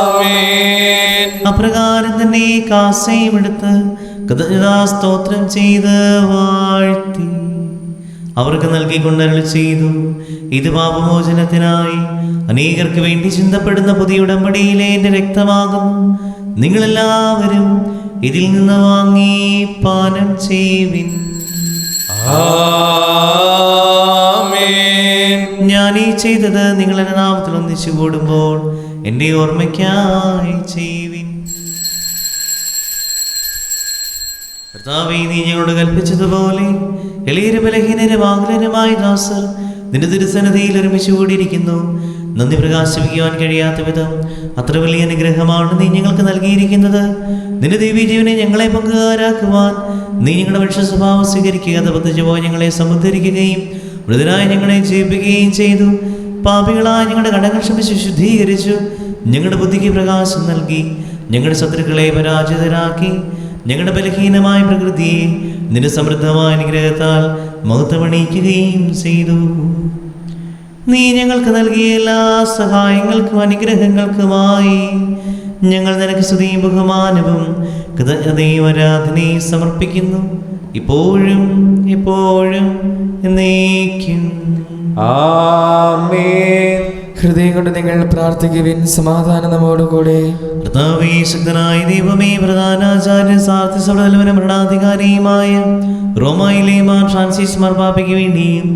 ആമേൻ. അപ്രകാരം തന്നെ കാസയും എടുത്ത് കൃതജ്ഞതാസ്തോത്രം ചെയ്ത് വാഴ്ത്തി അവർക്ക് നൽകിക്കൊണ്ട് അരുൾ ചെയ്തു: ഇത് പാപമോചനത്തിനായി അനേകർക്ക് വേണ്ടി ചിന്തപ്പെടുന്ന പുതിയ ഉടമ്പടിയിലെ എൻ്റെ രക്തമാകുന്നു. നിങ്ങളെല്ലാവരും ഇതിൽ നിന്ന് വാങ്ങി പാനം ചെയ്യുവിൻ. ആമേൻ. ഞാൻ ഈ ചെയ്തത് നിങ്ങൾ എൻ്റെ നാമത്തിൽ ഒന്നിച്ചു കൂടുമ്പോൾ എൻ്റെ ഓർമ്മയ്ക്കായി ചെയ്യുവിൻ. കർത്താവേ, നീ ഞങ്ങളോട് കൽപ്പിച്ചതുപോലെ എളിയരും ബലഹീനരും ആകുലരുമായ ദാസർ നിന്റെ തിരുസന്നിധിയിൽ ഒരുമിച്ച് കൂടിയിരിക്കുന്നു. നന്ദി പ്രകാശിപ്പിക്കുവാൻ കഴിയാത്ത വിധം അത്ര വലിയ അനുഗ്രഹമാണ് നീ ഞങ്ങൾക്ക് നൽകിയിരിക്കുന്നത്. നിന്റെ ദൈവീജീവനെ ഞങ്ങളെ പങ്കുകാരാക്കുവാൻ നീ ഞങ്ങളുടെ മനുഷ്യ സ്വഭാവം സ്വീകരിക്കുക. തപത്തിച്ചു പോയി ഞങ്ങളെ സമുദ്ധരിക്കുകയും മൃതരായി ഞങ്ങളെ ജീവിപ്പിക്കുകയും ചെയ്തു. പാപികളായ ഞങ്ങളുടെ കടങ്ങൾ ക്ഷമിച്ച് ശുദ്ധീകരിച്ചു. ഞങ്ങളുടെ ബുദ്ധിക്ക് പ്രകാശം നൽകി. ഞങ്ങളുടെ ശത്രുക്കളെ പരാജിതരാക്കി. ഞങ്ങളുടെ ബലഹീനമായ പ്രകൃതിയെ നിന്റെ സമൃദ്ധമായ അനുഗ്രഹത്താൽ മഹത്വമണിയിക്കുകയും ചെയ്തു. നീ ഞങ്ങൾക്ക് നൽകിയ എല്ലാ സഹായങ്ങൾക്കും അനുഗ്രഹങ്ങൾക്കുമായി ഞങ്ങൾ നിനക്ക് സ്തുതിയും ബഹുമാനവും കൃതജ്ഞതയും ആരാധനയും സമർപ്പിക്കുന്നു, ഇപ്പോഴും എപ്പോഴും എന്നേക്കും. ആമേൻ. ഹൃദയം കൊണ്ട് നിങ്ങൾ പ്രാർത്ഥിക്കുവിൻ. സമാധാനം നമ്മോടുകൂടെ. കർത്താവേ, ശക്തനായ ദൈവമേ, പ്രധാനാചാര്യൻ സാർത്തിസഭയുടെ ഭരണാധികാരിയുമായ റോമായിലെ മാർ ഫ്രാൻസിസ് മാർപ്പാപ്പയ്ക്ക് വേണ്ടിയും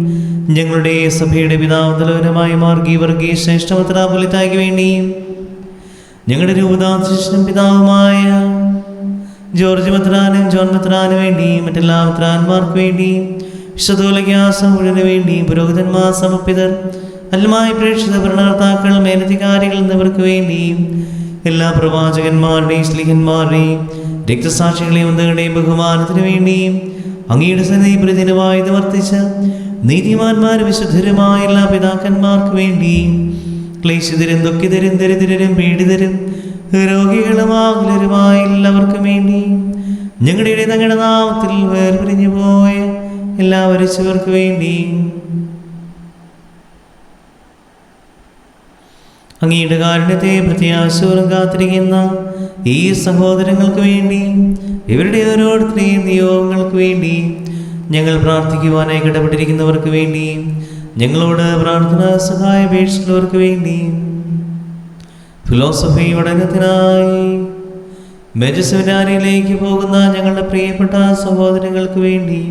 ഞങ്ങളുടെ സഭയുടെ പിതാവ് തലവനുമായ മാർഗി വർഗീയ ശ്രേഷ്ഠ മെത്രാപ്പൊലീത്തായ്ക്ക് വേണ്ടിയും ഞങ്ങളുടെ രൂപതാധ്യക്ഷനും പിതാവുമായ ജോർജ് മെത്രാനും ജോൺ മെത്രാന് വേണ്ടിയും മറ്റെല്ലാ മെത്രാന്മാർക്ക് വേണ്ടിയും വിശുദ്ധോലഗ്യാസം മുഴുവന് വേണ്ടിയും പുരോഹിതന്മാർ സമർപ്പിതർ അല്ലുമായി പ്രേക്ഷിത ഭരണകർത്താക്കൾ മേലധികാരികൾ എന്നിവർക്ക് വേണ്ടിയും എല്ലാ പ്രവാചകന്മാരുടെയും സ്ലീഹന്മാരുടെയും രക്തസാക്ഷികളെയും ഒന്നുകളുടെയും ബഹുമാനത്തിനു വേണ്ടിയും അങ്ങയുടെ സന്നിധി പ്രതിദിനമായി വർത്തിച്ച നീതിമാന്മാരും വിശുദ്ധരുമായ എല്ലാ പിതാക്കന്മാർക്ക് വേണ്ടിയും ക്ലേശിതരും ദുഃഖിതരും ദരിദ്രരും പീഡിതരും രോഗികളും ആകുലരുമായ എല്ലാവർക്കും വേണ്ടിയും ഞങ്ങളുടെ തങ്ങളുടെ നാമത്തിൽ വേർപിരിഞ്ഞു പോയ എല്ലാ മരിച്ചവർക്ക് വേണ്ടിയും അങ്ങയുടെ കാരുണ്യത്തെ പ്രത്യാശയോടും കാത്തിരിക്കുന്ന ഈ സഹോദരങ്ങൾക്ക് വേണ്ടി ഇവരുടെ ഓരോരുത്തരെയും നിയോഗങ്ങൾക്ക് വേണ്ടി ഞങ്ങൾ പ്രാർത്ഥിക്കുവാനായി കടപ്പെട്ടിരിക്കുന്നവർക്ക് വേണ്ടി ഞങ്ങളോട് പ്രാർത്ഥന സഹായ അപേക്ഷിക്കുന്നവർക്ക് വേണ്ടി ഫിലോസഫി പഠനത്തിനായി മേജർ സെമിനാരിയിലേക്ക് പോകുന്ന ഞങ്ങളുടെ പ്രിയപ്പെട്ട സഹോദരങ്ങൾക്ക് വേണ്ടി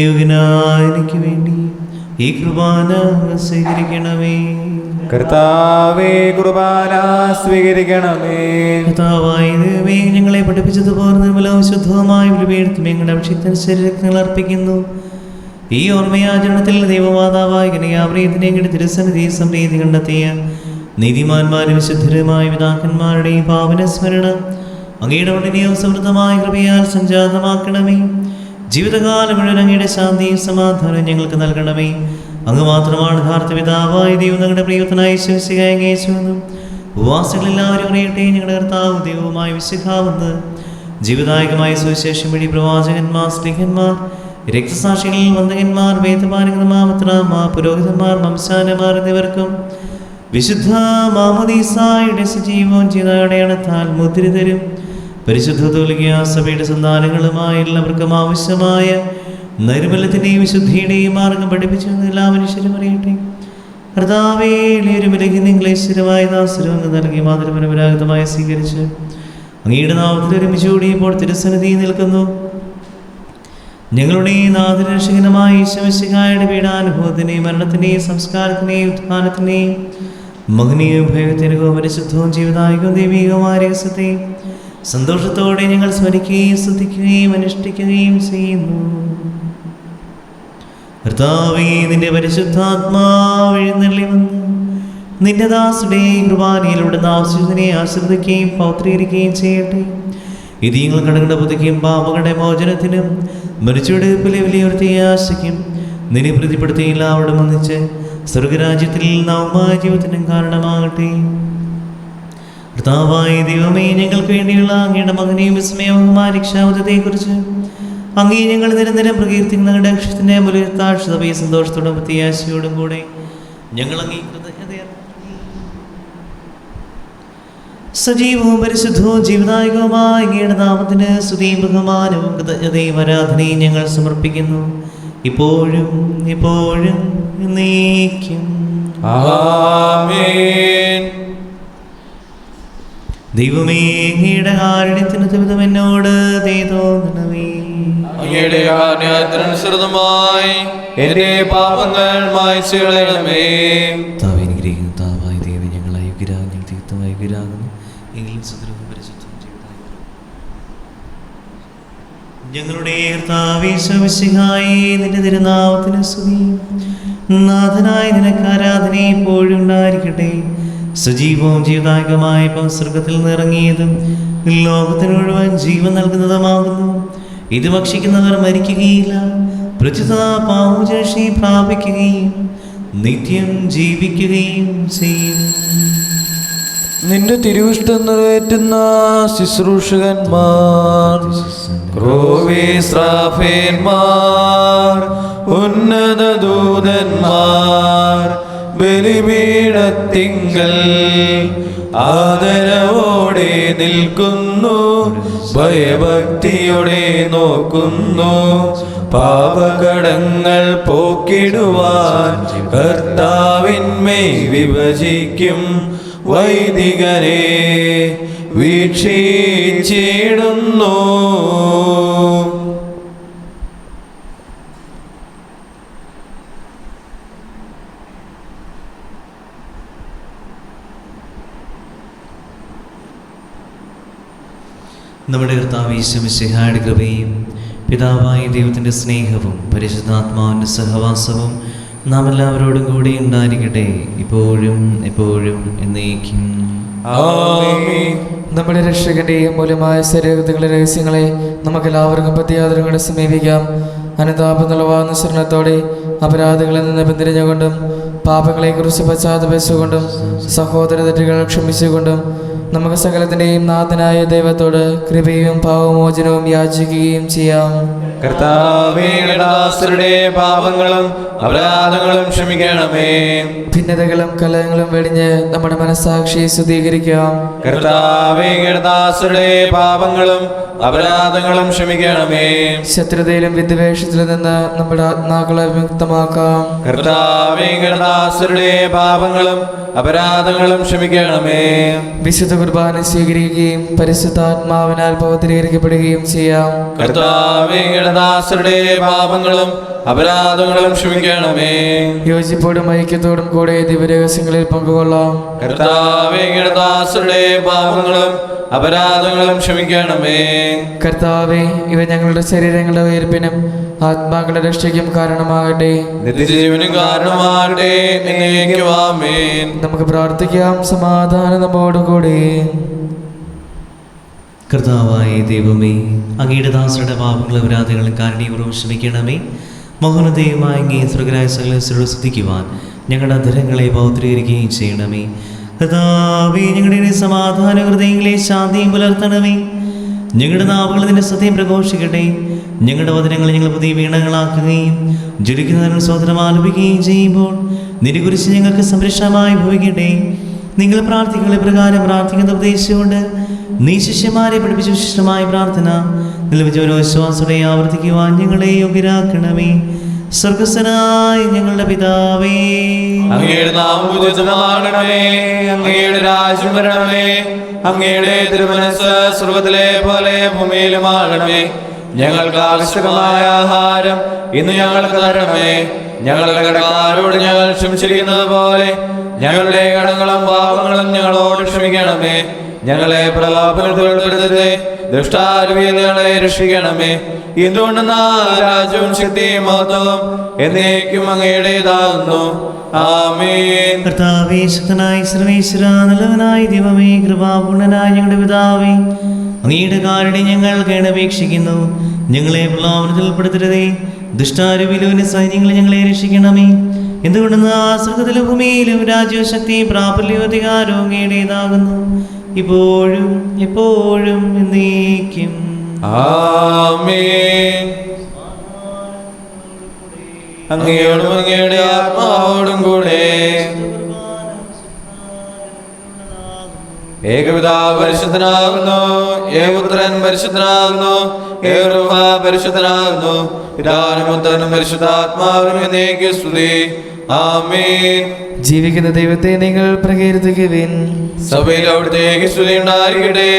യോഗ്യനായ എനിക്ക് വേണ്ടി ഈ കുർബാന സ്വീകരിക്കണമേ. കർത്താവേ, കുർബാന സ്വീകരിക്കണമേ. കർത്താവായ ദൈവമേ, ഞങ്ങളെ പഠിപ്പിച്ചതുപോലെ നിർമ്മലവും ശുദ്ധവുമായ വിലപേഴ്ത്തും ഞങ്ങളുടെ അഭിഷിക്തൻ ശരീരങ്ങൾ അർപ്പിക്കുന്നു. ഈ ഓർമ്മയാചരണത്തിൽ ദൈവമാതാവായ കന്യാമറിയത്തിനെ ഞങ്ങളുടെ തിരുസന്നിധി സംപ്രീതി കണ്ടെത്തിയ നീതിമാന്മാരും വിശുദ്ധരുമായ പിതാക്കന്മാരുടെയും പാവന സ്മരണ അങ്ങയുടെ ഉടനെയും സമൃദ്ധമായ കൃപയാൽ സംജാതമാക്കണമേ. ജീവിതകാലം മുഴുവൻ അങ്ങയുടെ ശാന്തിയും സമാധാനവും ഞങ്ങൾക്ക് നൽകണമേ. അങ്ങ് മാത്രമാണ് യഥാർത്ഥ പിതാവായ ദൈവം. ഞങ്ങളുടെ പ്രിയത്തിനായി വിശ്വസിക്കുകയെന്നും ഉപവാസികളെല്ലാവരും അറിയട്ടെ. ഞങ്ങളുടെ കർത്താവ് ദൈവവുമായി വിശുദ്ധാവുന്നത് ജീവദായകമായ സുവിശേഷം വഴി പ്രവാചകന്മാർ, സ്ത്രീഹന്മാർ, രക്തസാക്ഷികൾ, വന്ദകന്മാർ, വേദപാരംഗതമാർ, പുരോഹിതന്മാർ, വംശാനമാർ എന്നിവർക്കും വിശുദ്ധ മാമോദീസായുടെ സജീവവും ചെയ്തടയാളത്താൽ മുദ്രിതരും പരിശുദ്ധ കത്തോലിക്ക സഭയുടെ സന്താനങ്ങളുമായ എല്ലാവർക്കും ആവശ്യമായ നൈർമല്യത്തിൻ്റെയും വിശുദ്ധിയുടെയും മാർഗം പഠിപ്പിച്ചു എല്ലാ മനുഷ്യരും അറിയട്ടെ. കർത്താവേ, എളിയൊരു ക്ലേശരമായ ദാസരവങ്ങ് നൽകി മാതൃപരമ്പരാഗതമായി സ്വീകരിച്ച് അങ്ങയുടെ നാമത്തിൽ ഒരുമിച്ച് കൂടിയപ്പോൾ തിരുസന്നിധി നിൽക്കുന്നു. ഞങ്ങളുടെ നാഥരക്ഷകനമായ ഈശോമിശിഹായുടെ പീഡാനുഭവത്തിനെയും മരണത്തിൻ്റെയും സംസ്കാരത്തിൻ്റെയും ഉത്ഥാനത്തിൻ്റെയും മഹനീയവും ഭയത്തിനകവും പരിശുദ്ധവും ജീവദായകവും ദൈവികവുമായ രഹസ്യത്തെയും സന്തോഷത്തോടെ ഞങ്ങൾ സ്മരിക്കുകയും സ്തുതിക്കുകയും അനുഷ്ഠിക്കുകയും ചെയ്യുന്നു. കർത്താവേ, നിന്റെ പരിശുദ്ധാത്മാവ് എഴുന്നള്ളി വന്ന് നിന്റെ ദാസരുടെ കുർബാനയിലൂടെ ആശ്രിതനെ ആശ്രദിക്കുകയും പൗത്രീകരിക്കുകയും ചെയ്യട്ടെ. ഇത് ഞങ്ങൾ കടങ്ങളുടെ പുതുക്കിയും പാപങ്ങളുടെ മോചനത്തിനും മരിച്ചവരുടെ വലിയുയർത്തിയ ആശയ്ക്കും നിന്നെ പ്രതിപ്പെടുത്തി എല്ലാവരോടും ഒന്നിച്ച് സ്വർഗരാജ്യത്തിൽ നവമായ ജീവിതത്തിനും കാരണമാകട്ടെ. കർത്താവായ ദൈവമേ, ഞങ്ങൾക്ക് വേണ്ടിയുള്ള അങ്ങയുടെ മകനെയും വിസ്മയവുമായ രക്ഷാവധത്തെക്കുറിച്ച് അങ്ങേ ഞങ്ങൾ നിരന്തരം പ്രകീർത്തിക്കുന്ന ഞങ്ങളുടെ അക്ഷരത്തിൻ്റെ മുലത്താഴ്ചതയെ സന്തോഷത്തോടും പ്രത്യാശയോടും കൂടെ ഞങ്ങൾ അങ്ങേ സജീവവും പരിശുദ്ധവും ജീവദായകവുമായ അങ്ങയുടെ നാമത്തിന് സ്തുതിയും ബഹുമാനവും കൃതജ്ഞതയും ആരാധനയും ഞങ്ങൾ സമർപ്പിക്കുന്നു, ഇപ്പോഴും എപ്പോഴും എന്നേക്കും. ആമേൻ. ദൈവമേ, അങ്ങയുടെ കാരുണ്യത്തിന് നിമിത്തം എന്നോട് തോന്നണമേ. അങ്ങയുടെ കാരുണ്യത്തിനനുസൃതമായി എന്റെ പാപങ്ങൾ മായ്ച്ചു കളയണമേ. താവനുഗ്രഹിക്കുന്ന താവായ ദൈവം, ഞങ്ങൾ അയോഗ്യരാകും, ഞങ്ങൾ തീർത്തും അയോഗ്യരാകുന്നു. എങ്കിലും സുദൃഢവും പരിശുദ്ധവും ഞങ്ങളുടെ കർത്താവീശോമിശിഹായേ, നിന്റെ തിരുനാമത്തിന് സ്തുതി. നാഥനായ നിനക്ക് ആരാധന എപ്പോഴും ഉണ്ടായിരിക്കട്ടെ. സജീവവും ജീവദായകമായ സ്വർഗത്തിൽ നിറങ്ങിയതും ലോകത്തിന് മുഴുവൻ ജീവൻ നൽകുന്നതുമാകുന്നു. ഇത് ഭക്ഷിക്കുന്നവർ മരിക്കുകയില്ല, പ്രചുത പാപമോചനം പ്രാപിക്കുകയും നിത്യം ജീവിക്കുകയും ചെയ്യും. നിന്റെ തിരുവിഷ്ടം നിറവേറ്റുന്ന ശുശ്രൂഷകന്മാർ, ക്രോവേശ്രാഫേന്മാർ, ഉന്നത ദൂതന്മാർ ബലിപീഠത്തിങ്കൽ ആദരവോടെ നിൽക്കുന്നു, ഭയഭക്തിയോടെ നോക്കുന്നു. പാപകടങ്ങൾ പോക്കിടുവാൻ കർത്താവിന്മേൽ വിഭജിക്കും വൈദികരെ വീക്ഷിച്ചിടുന്നു. നമ്മുടെ കർത്താവ് ഈശോമിശിഹായുടെ കൃപയും പിതാവായ ദൈവത്തിൻ്റെ സ്നേഹവും പരിശുദ്ധാത്മാവിൻ്റെ സഹവാസവും നാം എല്ലാവരോടും കൂടി ഉണ്ടായിരിക്കട്ടെ, ഇപ്പോഴും എപ്പോഴും എന്നേക്കും. ആമേൻ. നമ്മുടെ രക്ഷകന്റെയും മൂലമായ ശരീരങ്ങളുടെ രഹസ്യങ്ങളെ നമുക്കെല്ലാവർക്കും പതിയാദരങ്ങളെ സമീപിക്കാം. അനുതാപനിലവാർന്ന ശരണത്തോടെ അപരാധങ്ങളിൽ നിന്ന് പിന്തിരിഞ്ഞുകൊണ്ടും പാപങ്ങളെക്കുറിച്ച് പശ്ചാത്തപിച്ചുകൊണ്ടും സഹോദര തെറ്റുകൾ ക്ഷമിച്ചുകൊണ്ടും നമുക്ക് സകലത്തിൻ്റെയും നാഥനായ ദൈവത്തോട് കൃപയും പാപമോചനവും യാചിക്കുകയും ചെയ്യാം. കർത്താവേ, ദാസരുടെ പാപങ്ങളും അപരാധങ്ങളും ക്ഷമിക്കണമേ. ഭിന്നതകളും കലഹങ്ങളും വെടിഞ്ഞ് നമ്മുടെ മനസ്സാക്ഷിയെ ശുദ്ധീകരിക്കാം. കർത്താവേ, ദാസരുടെ പാപങ്ങളും അപരാധങ്ങളും ക്ഷമിക്കണമേ. ശത്രുതയിലും വിദ്വേഷത്തിലും നിന്ന് നമ്മുടെ ആത്മാക്കളെ വിമുക്തമാക്കാം. കർത്താവേ, ദാസരുടെ പാപങ്ങളും അപരാധങ്ങളും ക്ഷമിക്കണമേ. വിശുദ്ധ കുർബാന സ്വീകരിക്കുകയും പരിശുദ്ധാത്മാവിനാൽ പവിത്രീകരിക്കപ്പെടുകയും ചെയ്യാം. കർത്താവേ, ദാസരുടെ പാപങ്ങളും അപരാധങ്ങളും ക്ഷമിക്കണമേ. യോജിപ്പോടും ഐക്യത്തോടും കൂടെ ദിവ്യരഹസ്യങ്ങളിൽ പങ്കുകൊള്ളാം. കർത്താവേ, ദാസരുടെ പാപങ്ങളും അപരാധങ്ങളും ക്ഷമിക്കണമേ. കർത്താവേ, ഇവ ഞങ്ങളുടെ ശരീരങ്ങളുടെ ഉയർപ്പിനും ആത്മാക്കളുടെ രക്ഷയ്ക്കും കാരണമാകട്ടെ. നിത്യജീവനും കാരണമാകട്ടെ. എന്നേക്കും ആമേൻ. നമുക്ക് പ്രാർത്ഥിക്കാം. സമാധാനം നമ്മോടുകൂടി. കർത്താവായ ദൈവമേ, അങ്ങയുടെ ദാസരുടെ പാപങ്ങളും അപരാധങ്ങളും കാരുണ്യപൂർവ്വം ക്ഷമിക്കണമേ. മൗനതയുമായി അങ്ങേ സ്വർഗ്ഗരായ സകലസ്ഥരോട് സ്തുതിക്കുവാൻ ഞങ്ങളുടെ അധരങ്ങളെ പൗത്രീകരിക്കുകയും ചെയ്യണമേ. കർത്താവേ, ഞങ്ങളുടെ സമാധാന ഹൃദയങ്ങളെ ശാന്തിയും പുലർത്തണമേ. ഞങ്ങളുടെ നാവുകൾ നിന്റെ സത്യം പ്രഘോഷിക്കട്ടെ. ഞങ്ങളുടെ വചനങ്ങൾ ഞങ്ങൾ പുതിയ വീണകളാക്കുകയും ജ്വലിക്കുന്നതിന് സ്വതന്ത്രം ആലപിക്കുകയും ചെയ്യുമ്പോൾ നിരുകുറിച്ച് ഞങ്ങൾക്ക് സംരക്ഷണമായി ഭവിക്കട്ടെ. നിങ്ങൾ പ്രാർത്ഥിക്കുന്ന പ്രകാരം പ്രാർത്ഥിക്കുന്ന ഉപദേശിച്ചുകൊണ്ട് നീ ശിഷ്യന്മാരെ പഠിപ്പിച്ച വിശിഷ്ടമായ പ്രാർത്ഥന നിലവിജോരോ വിശ്വാസത്തോടെ ആവർത്തിക്കുവാൻ ഞങ്ങളെ യോഗ്യരാക്കണമേ. സ്വർഗസ്ഥനായ ഞങ്ങളുടെ പിതാവേ, അങ്ങയുടെ നാമം പൂജിതമാകണമേ. അങ്ങയുടെ രാജ്യം വരണമേ. അങ്ങയുടെ തിരുമനസ്സ് സ്വർഗ്ഗത്തിലെ പോലെ ഭൂമിയിലുമാകണമേ. ഞങ്ങൾക്ക് ആവശ്യമായ ആഹാരം ഇന്ന് ഞങ്ങൾക്ക് തരണമേ. ഞങ്ങളുടെ കടക്കാരോട് ഞങ്ങൾ ക്ഷമിച്ചിരിക്കുന്നത് പോലെ ഞങ്ങളുടെ കടങ്ങളും പാപങ്ങളും ഞങ്ങളോട് ക്ഷമിക്കണമേ. ഞങ്ങളെ പ്രലോഭനത്തിൽ ഉൾപ്പെടുത്തരുതേ, ദുഷ്ടാരൂപിയിൽ ഞങ്ങളെ രക്ഷിക്കണമേ. എന്തുകൊണ്ടെന്നാൽ രാജ്യവും ശക്തിയും മഹത്വവും എന്നേക്കും അങ്ങയുടേതാകുന്നു. ആമേൻ. കർത്താവേ, ശക്തനായ സർവേശ്വര, നല്ലവനായ ദൈവമേ, കൃപാപൂർണനായ ഞങ്ങളുടെ പിതാവേ, അങ്ങയുടെ കാരുണ്യം ഞങ്ങൾ കേണപേക്ഷിക്കുന്നു. ഞങ്ങളെ പ്രലോഭനത്തിൽ ഉൾപ്പെടുത്തരുതേ, ദുഷ്ടാരൂപിയിലും സൈന്യങ്ങളെ ഞങ്ങളെ രക്ഷിക്കണമേ. എന്തുകൊണ്ടെന്നാൽ സ്വർഗ്ഗത്തിലും ഭൂമിയിലും രാജ്യവും ശക്തിയും പ്രാബല്യവും അധികാരവും അങ്ങയുടേതാകുന്നു, ഇപ്പോഴും എപ്പോഴും എന്നേക്കും. ആമേൻ. അങ്ങയോടും അങ്ങയുടെ ആത്മാവോടും കൂടെ ഏകപിതാവ് പരിശുദ്ധനാകുന്നു, ഏകപുത്രൻ പരിശുദ്ധനാകുന്നു, ഏകരൂഹ പരിശുദ്ധനാകുന്നു. പിതാവിനും പുത്രനും പരിശുദ്ധാത്മാവിനും എന്നേക്കും സ്തുതി. ആമേൻ. ജീവിക്കുന്ന ദൈവത്തെ നിങ്ങൾ പ്രകീർത്തിക്കുവിൻ. സഭയിൽ അവിടുത്തേക്ക് സ്തുതി ഉണ്ടായിരിക്കട്ടെ.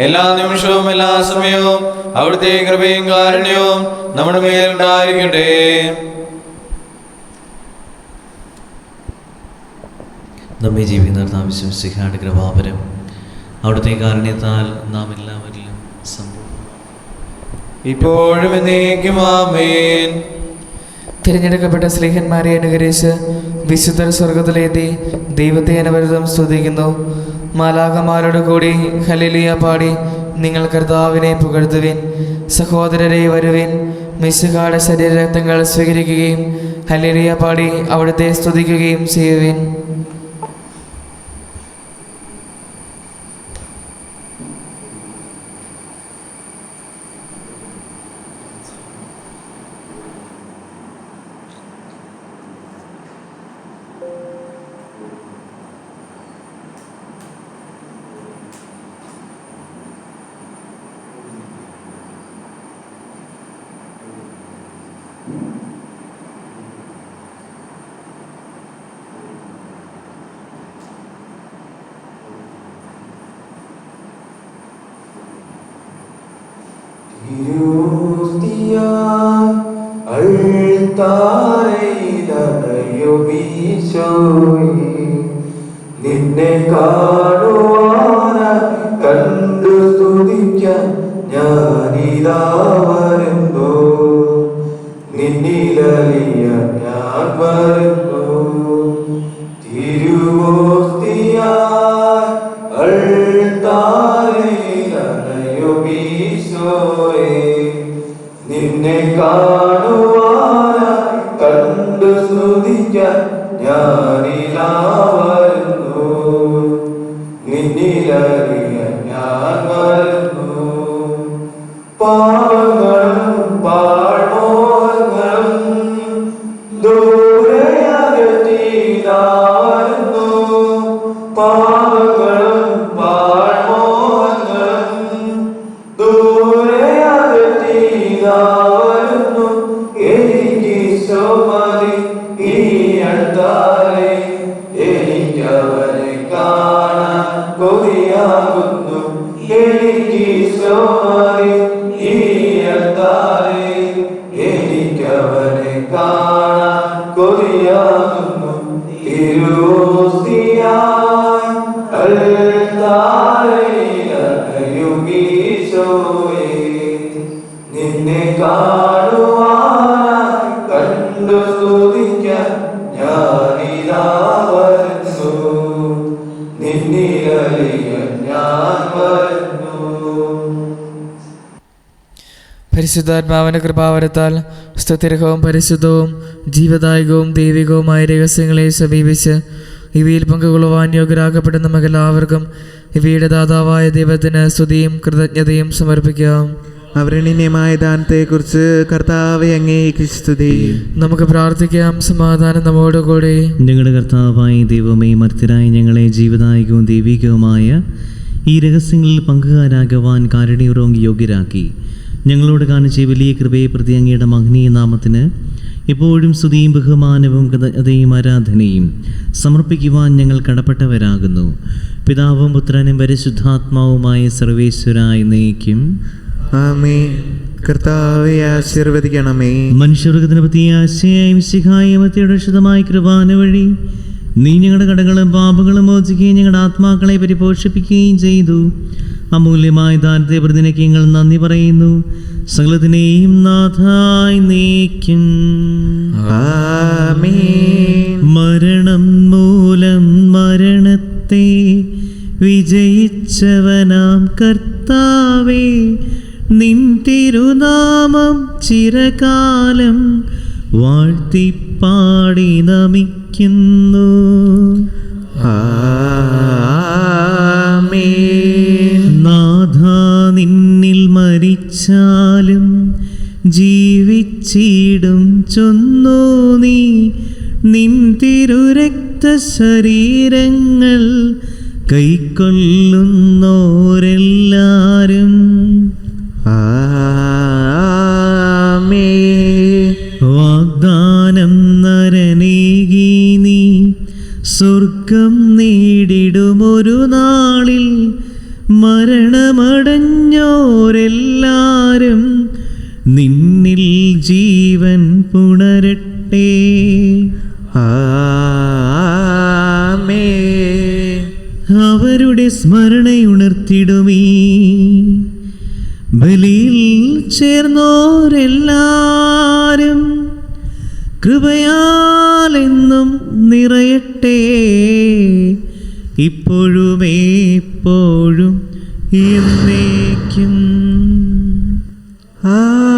എല്ലാ നിമിഷവും എല്ലാ സമയവും അവിടുത്തെ കൃപയും കാരുണ്യവും നമ്മുടെ മേലുണ്ടായിരിക്കട്ടെ. നമ്മെ ജീവിക്കുന്ന വിശ്വസിക്കാണ്ട് കൃപാപരം അവിടുത്തെ കാരുണ്യത്താൽ നാം എല്ലാവരിലും ഇപ്പോഴും എന്നേക്കും ആമേൻ. തിരഞ്ഞെടുക്കപ്പെട്ട സ്ലീഹന്മാരെ അനുകരിച്ച് വിശുദ്ധർ സ്വർഗത്തിലെത്തി ദൈവത്തെ അനവരതം സ്തുതിക്കുന്നു. മാലാഖമാരോട് കൂടി ഹല്ലേലൂയ പാടി നിങ്ങൾ കർത്താവിനെ പുകഴ്ത്തുവിൻ. സഹോദരരെ വരുവിൻ, മിശിഹായുടെ ശരീരരക്തങ്ങൾ സ്വീകരിക്കുകയും ഹല്ലേലൂയ പാടി അവിടുത്തെ സ്തുതിക്കുകയും ചെയ്യുവിൻ. നിന്നെ കാണുവാന കണ്ടു സ്തുതിക്കാൻ ഞാനിതാ വരുന്നു. നിന്നിലലിയ ഞാൻ വരുന്നു. തിരുവോസ്തിയായി അൾത്താരയിൽ അണയുമീശോയേ, നിന്നെ കാണുവാന കണ്ടു സ്തുതിക്കാൻ ഞാനിതാ വരുന്നു. നിന്നിലറിയ ഞാൻ വരുന്നു. പാവങ്ങളും പാഴ്മോഹങ്ങളും ദൂരെ അകറ്റിയിതാ വരുന്നു. പാവങ്ങളും പാഴ്മോഹങ്ങളും ദൂരെ അകറ്റിയിതാ വരുന്നു. എനിക്ക് സോമതി ഈ അടുത്താരെ, എനിക്കവനെ കാണാൻ കൊതിയാകുന്നു. എനിക്ക് സോമതി ഈ അടുത്താരെ, എനിക്കവനെ കാണാൻ കൊതിയാകുന്നു. തിരുവോസ്തിയായി അൾത്താരയിൽ അണയുമീശോയേ, നിന്നെ കാണുവാൻ കണ്ടു സ്തുതിക്കാൻ ഞാനിതാ വരുന്നു. നിന്നിലലിയ ഞാൻ വരുന്നു. പരിശുദ്ധാത്മാവിൻ്റെ കൃപാവരത്താൽ സ്തുത്യർഹവും പരിശുദ്ധവും ജീവദായകവും ദൈവികവുമായ രഹസ്യങ്ങളെ സമീപിച്ച് ഇവയിൽ പങ്കുകൊള്ളുവാൻ യോഗ്യരാക്കപ്പെടുന്ന നമുക്കെല്ലാവർക്കും ഇവയുടെ ദാതാവായ ദൈവത്തിന് സ്തുതിയും കൃതജ്ഞതയും സമർപ്പിക്കാം. അവരണീയമായ ദാനത്തെക്കുറിച്ച് കർത്താവേ അങ്ങേക്ക് സ്തുതി. നമുക്ക് പ്രാർത്ഥിക്കാം. സമാധാനം നമ്മോടുകൂടി. ഞങ്ങളുടെ കർത്താവായ ദൈവമേ, മർത്യരായ ഞങ്ങളെ ജീവദായകവും ദൈവികവുമായ ഈ രഹസ്യങ്ങളിൽ പങ്കുകാരാകുവാൻ കാരുണ്യപൂർവ്വം യോഗ്യരാക്കി ഞങ്ങളോട് കാണിച്ച വലിയ കൃപയെ പ്രതി അങ്ങയുടെ മഹനീയ നാമത്തിന് എപ്പോഴും സ്തുതിയും ബഹുമാനവും കൃതജ്ഞതയും ആരാധനയും സമർപ്പിക്കുവാൻ ഞങ്ങൾ കടപ്പെട്ടവരാകുന്നു. പിതാവും പുത്രനും പരിശുദ്ധാത്മാവുമായ സർവേശ്വരായ എന്നേക്കും ആമേൻ. കർത്താവേ ആശീർവദിക്കണമേ. മനുഷ്യവർഗത്തിന് പ്രത്യാശയായ മിശിഹായ മത്തിയുടെ ശുദ്ധമായ കൃപാന വഴി നീ ഞങ്ങളുടെ കടകളും പാപങ്ങളും മോചിക്കുകയും ഞങ്ങളുടെ ആത്മാക്കളെ പരിപോഷിപ്പിക്കുകയും ചെയ്തു. അമൂല്യമായ ദാനത്തെ പ്രതിനിക്ക് ഞങ്ങൾ നന്ദി പറയുന്നു. സകലത്തിനെയും നാഥായി നീക്കും. ആമേൻ. മരണം മൂലം മരണത്തെ വിജയിച്ചവനാം കർത്താവേ, നിൻ തിരുനാമം ചിരകാലം വാഴ്ത്തിപ്പാടി നമിക്കുന്നു. ആമേൻ. നാഥാ, നിന്നിൽ മരിച്ചാലും ജീവിച്ചിടും ചൊന്നു നീ, നിൻ തിരുരക്തശരീരങ്ങൾ കൈക്കൊള്ളുന്നോരെല്ലാരും. ആമേൻ. വാഗ്ദാനം നരനേകി നീ സ്വർഗം നേടിടുമൊരു നാളിൽ, മരണമടഞ്ഞോരെല്ലാരും നിന്നിൽ ജീവൻ പുണരട്ടെ. ആമേൻ. അവരുടെ സ്മരണയുണർത്തിടുമീ ബലിയിൽ ചേർന്നോരെല്ലാരും കൃപയാലെന്നും നിറയട്ടെ. ഇപ്പോഴും എപ്പോഴും എന്നേക്കും. ആമേൻ.